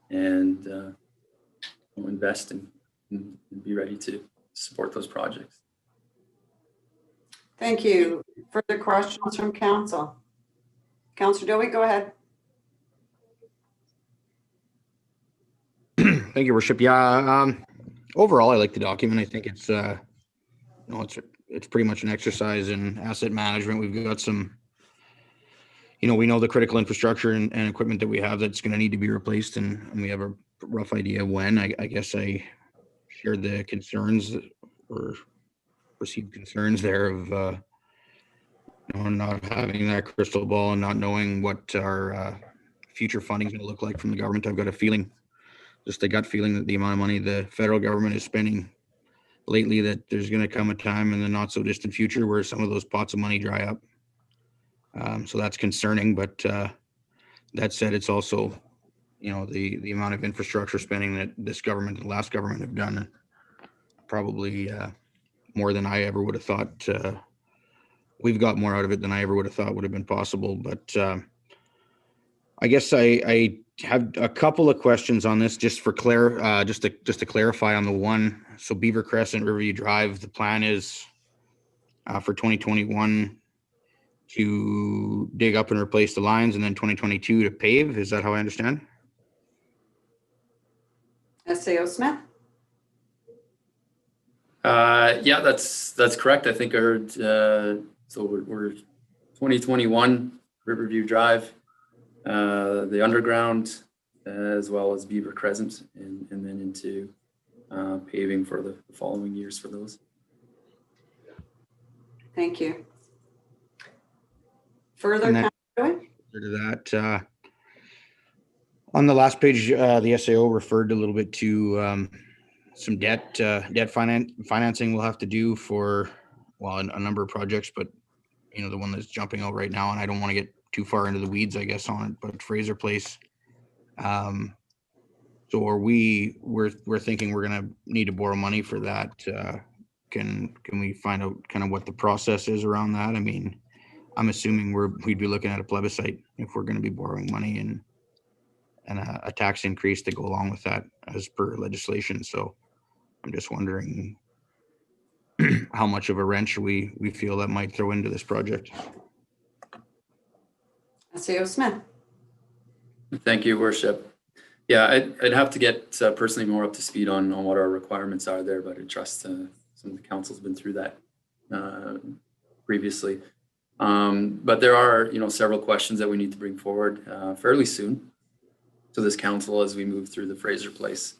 [SPEAKER 4] and invest and be ready to support those projects.
[SPEAKER 2] Thank you. Further questions from council? Councillor Dowie, go ahead.
[SPEAKER 3] Thank you, Worship. Yeah, overall, I like the document. I think it's it's pretty much an exercise in asset management. We've got some, we know the critical infrastructure and equipment that we have that's going to need to be replaced, and we have a rough idea of when. I guess I shared the concerns or perceived concerns there of not having that crystal ball and not knowing what our future funding is going to look like from the government. I've got a feeling, just a gut feeling, that the amount of money the federal government is spending lately, that there's going to come a time in the not so distant future where some of those pots of money dry up. So that's concerning, but that said, it's also, the amount of infrastructure spending that this government and the last government have done, probably more than I ever would have thought. We've got more out of it than I ever would have thought would have been possible. But I guess I have a couple of questions on this, just to clarify on the one. So Beaver Crescent, Riverview Drive, the plan is for 2021 to dig up and replace the lines, and then 2022 to pave. Is that how I understand?
[SPEAKER 2] SAO Smith?
[SPEAKER 4] Yeah, that's correct. I think I heard, so we're 2021 Riverview Drive, the underground, as well as Beaver Crescent, and then into paving for the following years for those.
[SPEAKER 2] Thank you. Further
[SPEAKER 3] And then-
[SPEAKER 2] comment?
[SPEAKER 3] To that, on the last page, the SAO referred a little bit to some debt financing we'll have to do for, well, a number of projects, but you know, the one that's jumping out right now, and I don't want to get too far into the weeds, I guess, on it, but Fraser Place. So we're thinking we're gonna need to borrow money for that. Can we find out kind of what the process is around that? I mean, I'm assuming we'd be looking at a plebiscite if we're going to be borrowing money and a tax increase to go along with that as per legislation. So I'm just wondering how much of a wrench we feel that might throw into this project.
[SPEAKER 2] SAO Smith?
[SPEAKER 4] Thank you, Worship. Yeah, I'd have to get personally more up to speed on what our requirements are there, but I trust some of the council's been through that previously. But there are, several questions that we need to bring forward fairly soon to this council as we move through the Fraser Place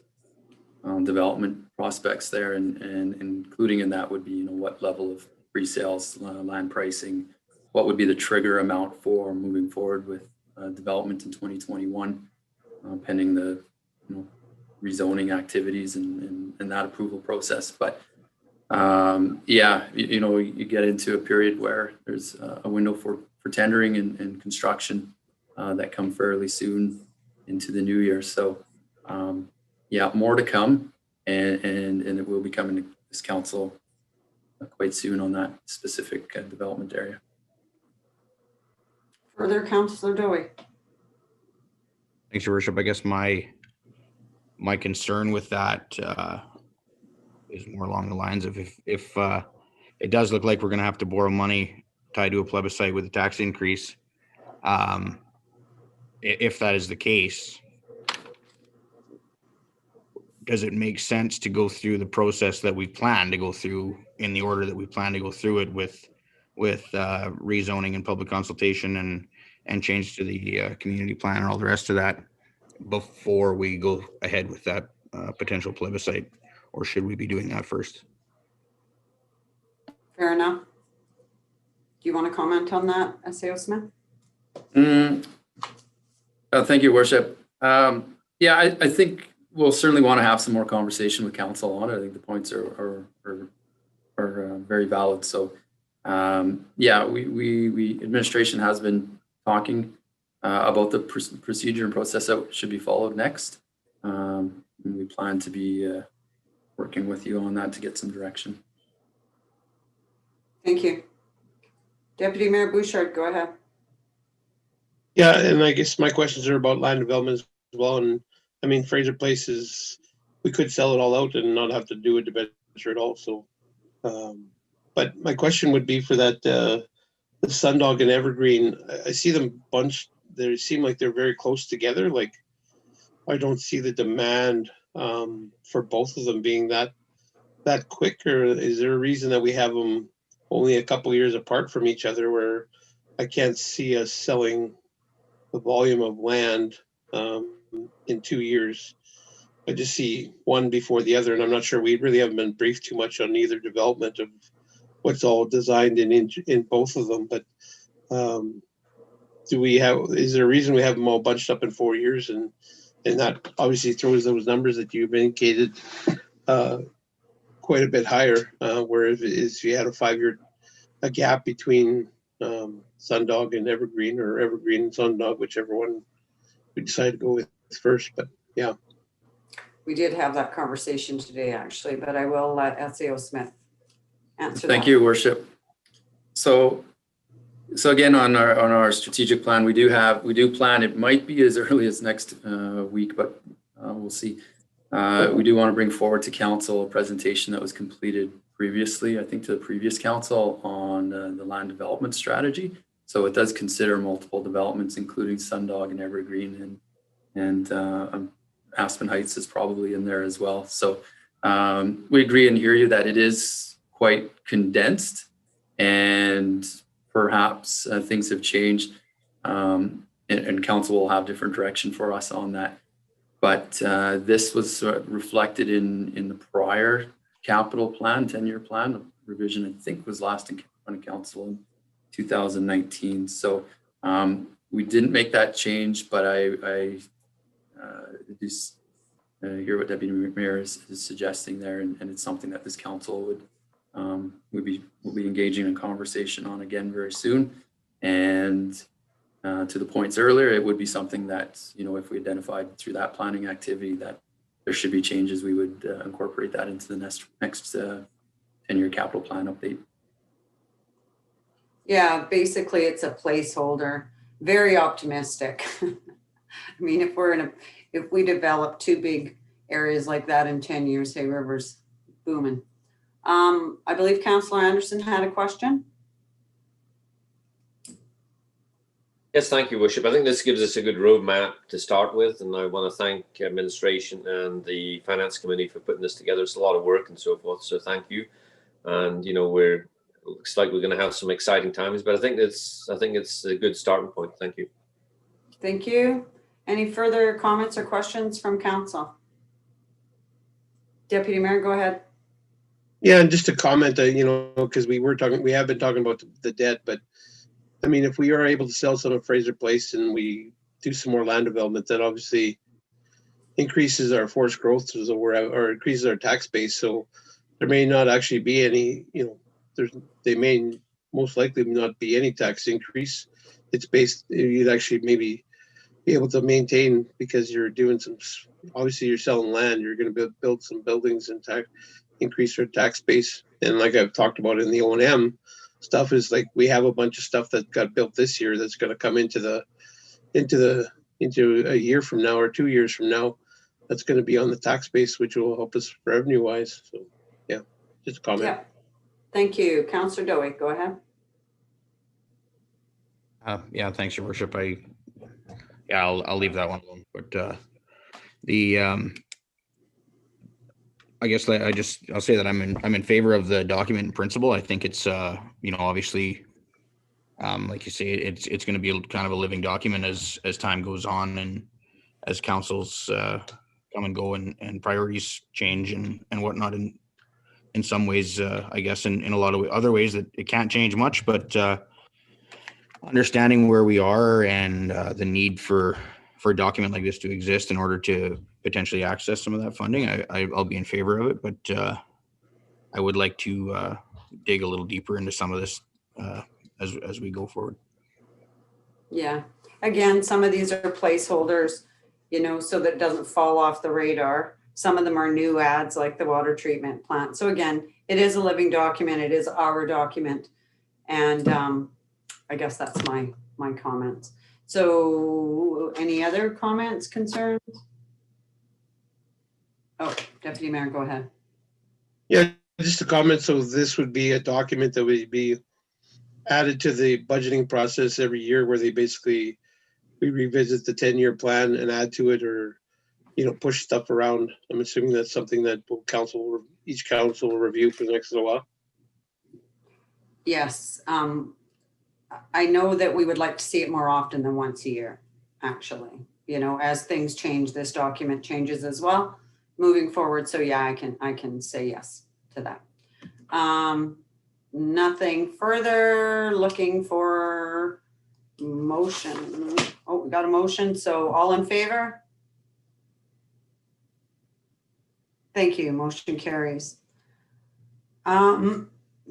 [SPEAKER 4] development prospects there, and including in that would be, what level of pre-sales, land pricing, what would be the trigger amount for moving forward with development in 2021, pending the rezoning activities and that approval process. But yeah, you get into a period where there's a window for tendering and construction that come fairly soon into the new year. So yeah, more to come, and it will be coming to this council quite soon on that specific development area.
[SPEAKER 2] Further, Councillor Dowie?
[SPEAKER 3] Thanks, Your Worship. I guess my concern with that is more along the lines of if it does look like we're going to have to borrow money tied to a plebiscite with a tax increase. If that is the case, does it make sense to go through the process that we plan to go through in the order that we plan to go through it with rezoning and public consultation and change to the community plan and all the rest of that before we go ahead with that potential plebiscite, or should we be doing that first?
[SPEAKER 2] Fair enough. Do you want to comment on that, SAO Smith?
[SPEAKER 4] Thank you, Worship. Yeah, I think we'll certainly want to have some more conversation with council on it. I think the points are very valid. So yeah, we administration has been talking about the procedure and process that should be followed next. And we plan to be working with you on that to get some direction.
[SPEAKER 2] Thank you. Deputy Mayor Bouchard, go ahead.
[SPEAKER 6] Yeah, and I guess my questions are about land development as well. And I mean, Fraser Place is, we could sell it all out and not have to do a debenture at all. So, but my question would be for that, the Sundog and Evergreen, I see them bunched, they seem like they're very close together. Like, I don't see the demand for both of them being that quick, or is there a reason that we have them only a couple years apart from each other, where I can't see us selling the volume of land in 2 years? I just see one before the other, and I'm not sure, we really haven't been briefed too much on either development of what's all designed in both of them. But is there a reason we have them all bunched up in 4 years? And that obviously throws those numbers that you've indicated quite a bit higher, where if you had a 5-year gap between Sundog and Evergreen, or Evergreen and Sundog, whichever one we decide to go with first. But yeah.
[SPEAKER 2] We did have that conversation today, actually, but I will let SAO Smith answer
[SPEAKER 4] Thank
[SPEAKER 2] that.
[SPEAKER 4] you, Worship. So again, on our strategic plan, we do plan, it might be as early as next week, but we'll see. We do want to bring forward to council a presentation that was completed previously, I think, to the previous council on the land development strategy. So it does consider multiple developments, including Sundog and Evergreen, and Aspen Heights is probably in there as well. So we agree and hear you that it is quite condensed, and perhaps things have changed, and council will have different direction for us on that. But this was reflected in the prior capital plan, 10-year plan revision, I think was last in front of council in 2019. So we didn't make that change, but I just hear what Deputy Mayor is suggesting there, and it's something that this council will be engaging in conversation on again very soon. And to the points earlier, it would be something that, if we identified through that planning activity that there should be changes, we would incorporate that into the next 10-year capital plan update.
[SPEAKER 2] Yeah, basically it's a placeholder, very optimistic. I mean, if we develop 2 big areas like that in 10 years, Hay River's booming. I believe Councillor Anderson had a question.
[SPEAKER 7] Yes, thank you, Worship. I think this gives us a good roadmap to start with, and I want to thank administration and the Finance Committee for putting this together. It's a lot of work and so forth, so thank you. And looks like we're going to have some exciting times, but I think it's a good starting point. Thank you.
[SPEAKER 2] Thank you. Any further comments or questions from council? Deputy Mayor, go ahead.
[SPEAKER 6] Yeah, and just to comment, because we have been talking about the debt, but I mean, if we are able to sell some of Fraser Place and we do some more land development, that obviously increases our forest growth, or increases our tax base. So there may not actually be any, they may most likely not be any tax increase. It's based, you'd actually maybe be able to maintain, because you're doing obviously you're selling land, you're going to build some buildings and increase our tax base. And like I've talked about in the O&M stuff, is like we have a bunch of stuff that got built this year that's going to come into a year from now or 2 years from now. That's going to be on the tax base, which will help us revenue wise. So yeah, just a comment.
[SPEAKER 2] Yeah, thank you. Councillor Dowie, go ahead.
[SPEAKER 3] Yeah, thanks, Your Worship. I'll leave that one alone. But I guess I'll say that I'm in favor of the document in principle. I think it's obviously like you say, it's going to be kind of a living document as time goes on and as councils come and go and priorities change and whatnot. In some ways, I guess in a lot of other ways that it can't change much, but understanding where we are and the need for a document like this to exist in order to potentially access some of that funding, I'll be in favor of it. But I would like to dig a little deeper into some of this as we go forward.
[SPEAKER 2] Yeah, again, some of these are placeholders, so that it doesn't fall off the radar. Some of them are new ads, like the water treatment plant. So again, it is a living document. It is our document. And I guess that's my comments. So any other comments, concerns? Oh, Deputy Mayor, go ahead.
[SPEAKER 6] Yeah, just a comment. So this would be a document that would be added to the budgeting process every year, where we revisit the 10-year plan and add to it, or push stuff around. I'm assuming that's something that each council will review for the next little while.
[SPEAKER 2] Yes, I know that we would like to see it more often than once a year, actually. As things change, this document changes as well moving forward. So yeah, I can say yes to that. Nothing further. Looking for motion. Oh, we got a motion. So all in favor? Thank you. Motion carries.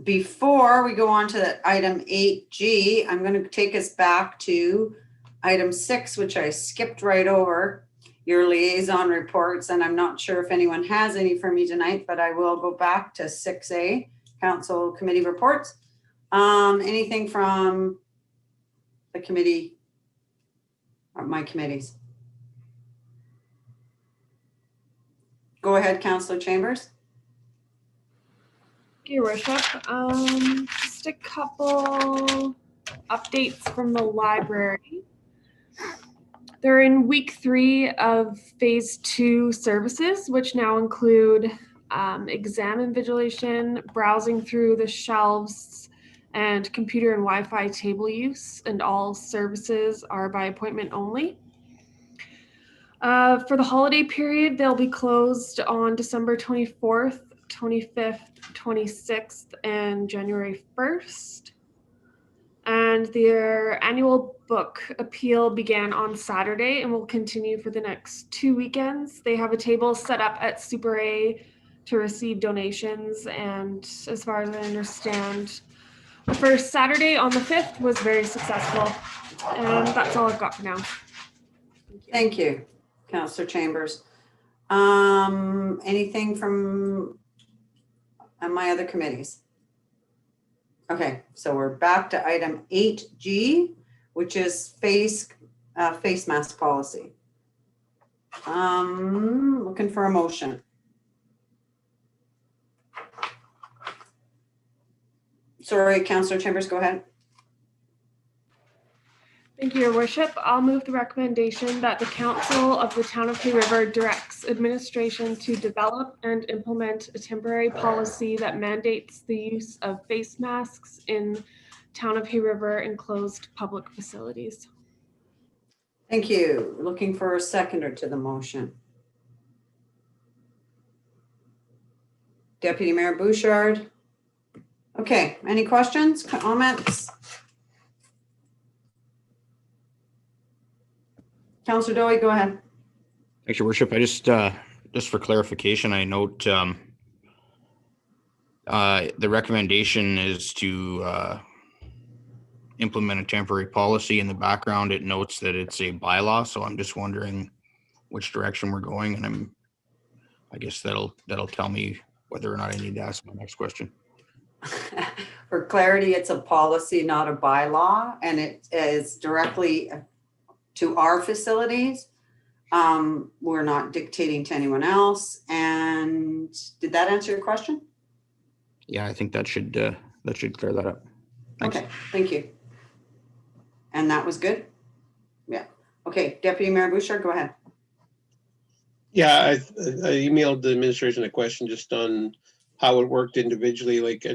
[SPEAKER 2] Before we go on to item 8G, I'm going to take us back to item 6, which I skipped right over, your liaison reports. And I'm not sure if anyone has any for me tonight, but I will go back to 6A, council committee reports. Anything from the committee or my committees? Go ahead, Councillor Chambers.
[SPEAKER 10] Your Worship, just a couple updates from the library. They're in week 3 of phase 2 services, which now include exam invigilation, browsing through the shelves, and computer and Wi-Fi table use, and all services are by appointment only. For the holiday period, they'll be closed on December 24th, 25th, 26th, and January 1st. And their annual book appeal began on Saturday and will continue for the next 2 weekends. They have a table set up at Super A to receive donations. And as far as I understand, the first Saturday on the 5th was very successful. And that's all I've got for now.
[SPEAKER 2] Thank you, Councillor Chambers. Anything from my other committees? Okay, so we're back to item 8G, which is face mask policy. Looking for a motion. Sorry, Councillor Chambers, go ahead.
[SPEAKER 10] Thank you, Your Worship. I'll move the recommendation that the Council of the Town of Hay River directs administration to develop and implement a temporary policy that mandates the use of face masks in Town of Hay River enclosed public facilities.
[SPEAKER 2] Thank you. Looking for a seconder to the motion. Deputy Mayor Bouchard. Okay, any questions, comments? Councillor Dowie, go ahead.
[SPEAKER 3] Thanks, Your Worship. I just for clarification, I note the recommendation is to implement a temporary policy. In the background, it notes that it's a bylaw, so I'm just wondering which direction we're going, and I guess that'll tell me whether or not I need to ask my next question.
[SPEAKER 2] For clarity, it's a policy, not a bylaw, and it is directly to our facilities. We're not dictating to anyone else. And did that answer your question?
[SPEAKER 3] Yeah, I think that should clear that up. Thanks.
[SPEAKER 2] Okay, thank you. And that was good? Yeah. Okay, Deputy Mayor Bouchard, go ahead.
[SPEAKER 6] Yeah, I emailed the administration a question just on how it worked individually. Like,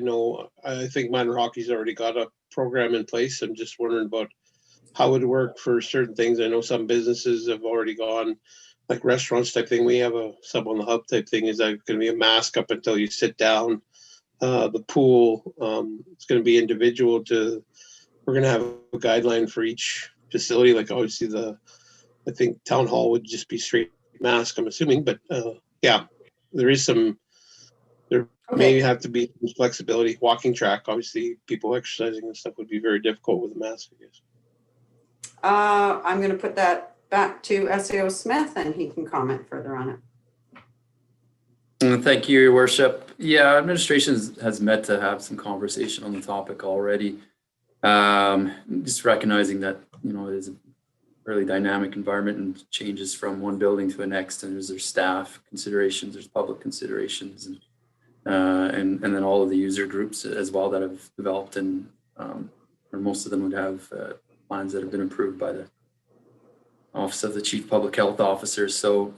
[SPEAKER 6] I think Minor Hockey's already got a program in place. I'm just wondering about how it would work for certain things. I know some businesses have already gone, like restaurants type thing. We have a sub on the hub type thing. Is that going to be a mask up until you sit down? The pool, it's going to be individual to, we're going to have a guideline for each facility. Like obviously I think town hall would just be straight mask, I'm assuming, but yeah, there may have to be some flexibility. Walking track, obviously people exercising and stuff would be very difficult with a mask, I guess.
[SPEAKER 2] I'm going to put that back to SAO Smith and he can comment further on it.
[SPEAKER 4] Thank you, Your Worship. Yeah, administration has met to have some conversation on the topic already. Just recognizing that, it is a fairly dynamic environment and changes from one building to the next, and there's staff considerations, there's public considerations, and then all of the user groups as well that have developed, and or most of them would have plans that have been approved by the Office of the Chief Public Health Officer. So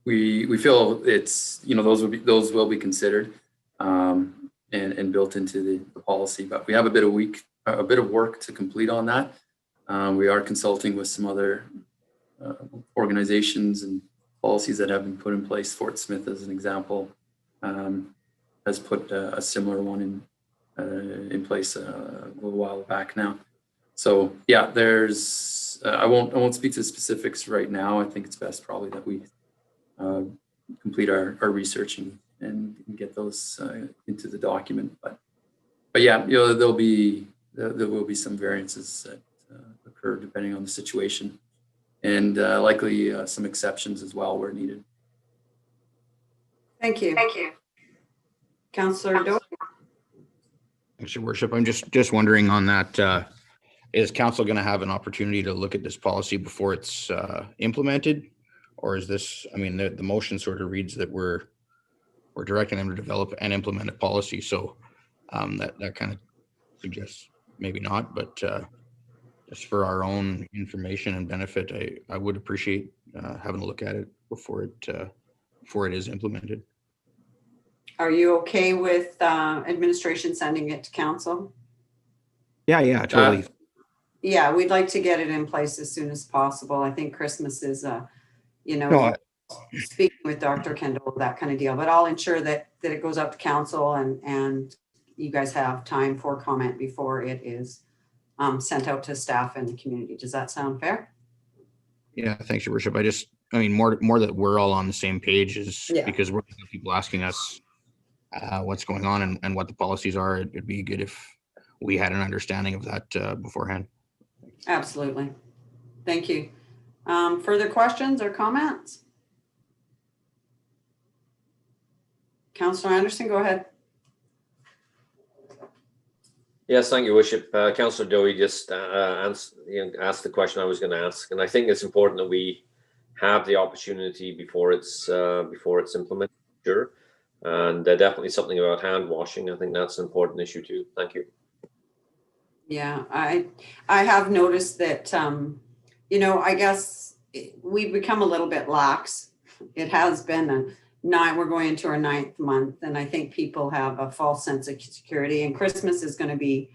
[SPEAKER 4] we feel it's, those will be considered and built into the policy, but we have a bit of work to complete on that. We are consulting with some other organizations and policies that have been put in place. Fort Smith, as an example, has put a similar one in place a little while back now. So yeah, there's I won't speak to the specifics right now. I think it's best probably that we complete our research and get those into the document. But yeah, there will be some variances that occur depending on the situation, and likely some exceptions as well where needed.
[SPEAKER 2] Thank you. Thank you. Councillor Doe.
[SPEAKER 3] Thanks, Your Worship. I'm just wondering on that, is council going to have an opportunity to look at this policy before it's implemented? Or is this, the motion sort of reads that we're directing them to develop and implement a policy. So that kind of suggests maybe not, but just for our own information and benefit, I would appreciate having a look at it before it is implemented.
[SPEAKER 2] Are you okay with administration sending it to council?
[SPEAKER 3] Yeah, totally.
[SPEAKER 2] Yeah, we'd like to get it in place as soon as possible. I think Christmas is,
[SPEAKER 3] No,
[SPEAKER 2] speaking with Dr. Kendall, that kind of deal, but I'll ensure that it goes up to council and you guys have time for comment before it is sent out to staff and the community. Does that sound fair?
[SPEAKER 3] yeah, thanks, Your Worship. I mean, more that we're all on the same page is
[SPEAKER 2] Yeah.
[SPEAKER 3] because we're getting people asking us what's going on and what the policies are. It'd be good if we had an understanding of that beforehand.
[SPEAKER 2] Absolutely. Thank you. Further questions or comments? Councillor Anderson, go ahead.
[SPEAKER 7] Yes, thank you, Worship. Councillor Dowie just asked the question I was going to ask, and I think it's important that we have the opportunity before it's implemented. Sure, and definitely something about hand washing. I think that's an important issue too. Thank you.
[SPEAKER 2] Yeah, I have noticed that, I guess we've become a little bit lax. It has been we're going into our 9th month, and I think people have a false sense of security, and Christmas is going to be,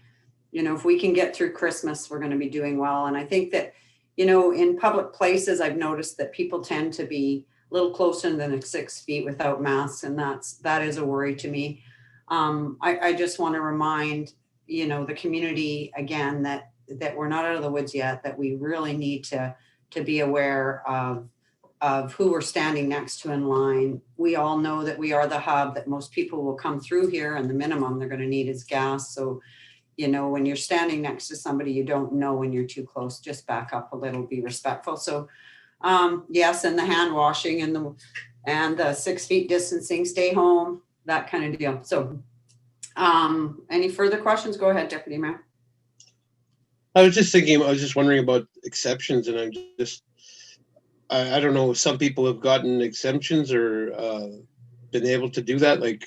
[SPEAKER 2] if we can get through Christmas, we're going to be doing well. And I think that, in public places, I've noticed that people tend to be a little closer than 6 feet without masks, and that is a worry to me. I just want to remind the community again that we're not out of the woods yet, that we really need to be aware of who we're standing next to in line. We all know that we are the hub, that most people will come through here, and the minimum they're going to need is gas. So, when you're standing next to somebody you don't know, when you're too close, just back up a little, be respectful. So yes, and the hand washing and the 6 feet distancing, stay home, that kind of deal. So any further questions? Go ahead, Deputy Mayor.
[SPEAKER 6] I was just wondering about exceptions, and I don't know if some people have gotten exemptions or been able to do that, like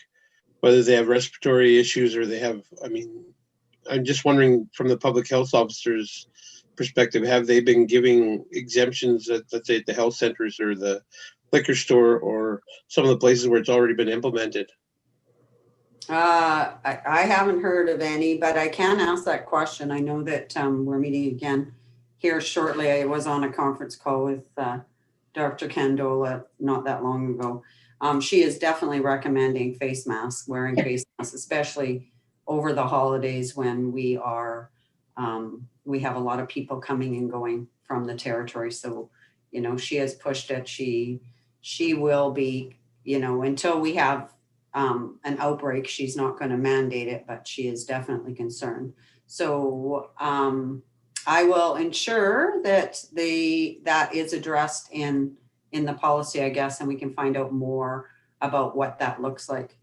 [SPEAKER 6] whether they have respiratory issues or they have, I'm just wondering from the public health officer's perspective, have they been giving exemptions at, let's say, at the health centers or the liquor store or some of the places where it's already been implemented?
[SPEAKER 2] I haven't heard of any, but I can ask that question. I know that we're meeting again here shortly. I was on a conference call with Dr. Candola not that long ago. She is definitely recommending face masks, wearing face masks, especially over the holidays when we have a lot of people coming and going from the territory. So, she has pushed it. She will be, until we have an outbreak, she's not going to mandate it, but she is definitely concerned. So I will ensure that that is addressed in the policy, I guess, and we can find out more about what that looks like.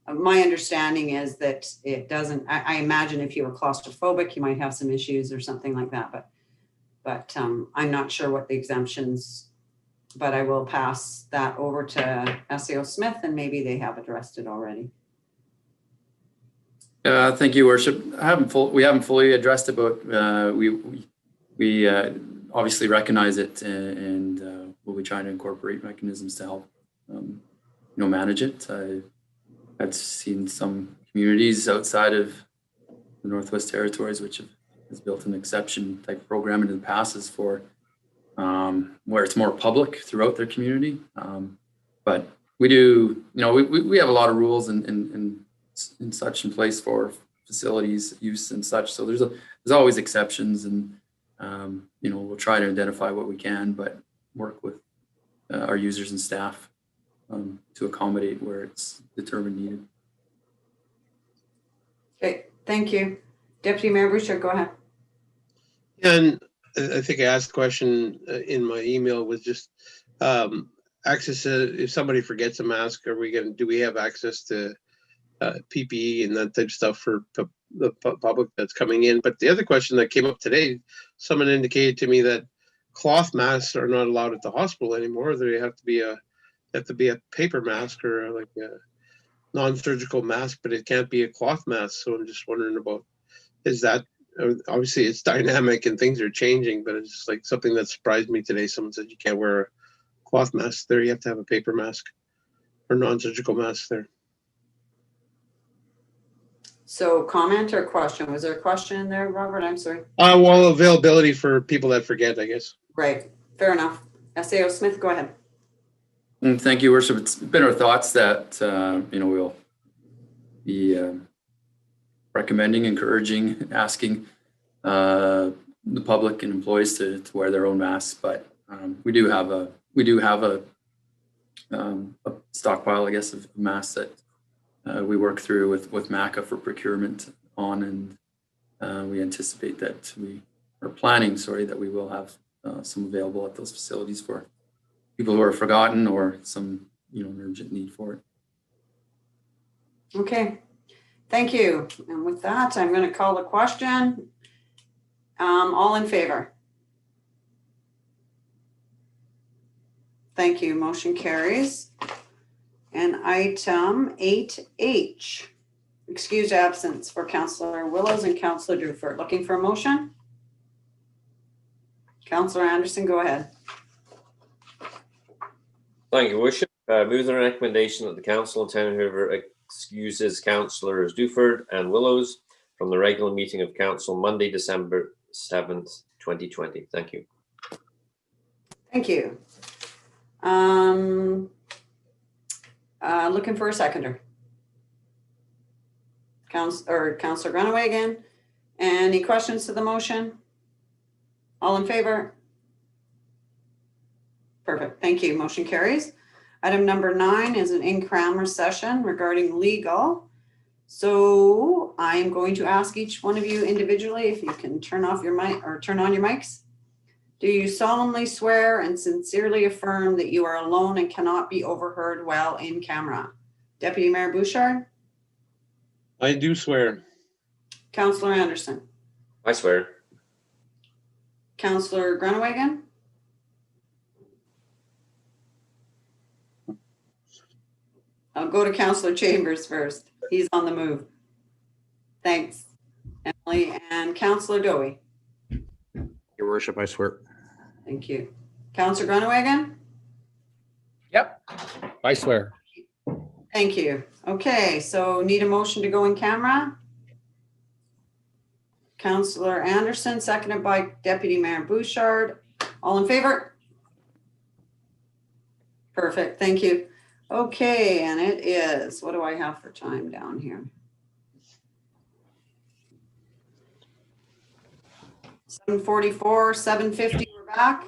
[SPEAKER 2] My understanding is that it doesn't, I imagine if you were claustrophobic, you might have some issues or something like that, but I'm not sure what the exemptions, but I will pass that over to SAO Smith, and maybe they have addressed it already.
[SPEAKER 4] Thank you, Worship. We haven't fully addressed it, but we obviously recognize it, and we'll be trying to incorporate mechanisms to help manage it. I've seen some communities outside of the Northwest Territories which has built an exception type program into the passes for where it's more public throughout their community. But we do, we have a lot of rules and such in place for facilities use and such. So there's always exceptions, and we'll try to identify what we can, but work with our users and staff to accommodate where it's determined needed.
[SPEAKER 2] Okay, thank you. Deputy Mayor Boucher, go ahead.
[SPEAKER 6] And I think I asked the question in my email was just access to, if somebody forgets a mask, do we have access to PPE and that type of stuff for the public that's coming in? But the other question that came up today, someone indicated to me that cloth masks are not allowed at the hospital anymore. They have to be a paper mask or like a non-surgical mask, but it can't be a cloth mask. So I'm just wondering about Is that, obviously it's dynamic and things are changing, but it's just like something that surprised me today. Someone said you can't wear a cloth mask there. You have to have a paper mask or non-surgical mask there.
[SPEAKER 2] So comment or question? Was there a question in there, Robert? I'm sorry.
[SPEAKER 6] Well, availability for people that forget, I guess.
[SPEAKER 2] Right, fair enough. SAO Smith, go ahead.
[SPEAKER 4] Thank you, Worship. It's been our thoughts that, we'll be recommending, encouraging, asking the public and employees to wear their own masks, but we do have a stockpile, I guess, of masks that we work through with MACA for procurement on, and we anticipate that we are planning, that we will have some available at those facilities for people who are forgotten or some an urgent need for it.
[SPEAKER 2] Okay, thank you. And with that, I'm going to call the question. All in favor? Thank you. Motion carries. And item 8H, excused absence for Councillor Willows and Councillor Duford. Looking for a motion? Councillor Anderson, go ahead.
[SPEAKER 7] Thank you, Worship. Move the recommendation that the Council of Town Hoover excuses Councillors Duford and Willows from the regular meeting of Council Monday, December 7th, 2020. Thank you.
[SPEAKER 2] Thank you. Looking for a seconder. Councillor Grunaway again. Any questions to the motion? All in favor? Perfect. Thank you. Motion carries. Item number 9 is an in-camera session regarding legal. So I am going to ask each one of you individually if you can turn off your mic or turn on your mics. Do you solemnly swear and sincerely affirm that you are alone and cannot be overheard while in camera? Deputy Mayor Bouchard?
[SPEAKER 6] I do swear.
[SPEAKER 2] Councillor Anderson?
[SPEAKER 7] I swear.
[SPEAKER 2] Councillor Grunewagen? I'll go to Councillor Chambers first. He's on the move. Thanks, Emily. And Councillor Dowie?
[SPEAKER 3] Your Worship, I swear.
[SPEAKER 2] Thank you. Councillor Grunewagen?
[SPEAKER 11] Yep, I swear.
[SPEAKER 2] Thank you. Okay, so need a motion to go in camera? Councillor Anderson, seconded by Deputy Mayor Bouchard. All in favor? Perfect, thank you. Okay, and it is, what do I have for time down here? 7:44, 7:50, we're back.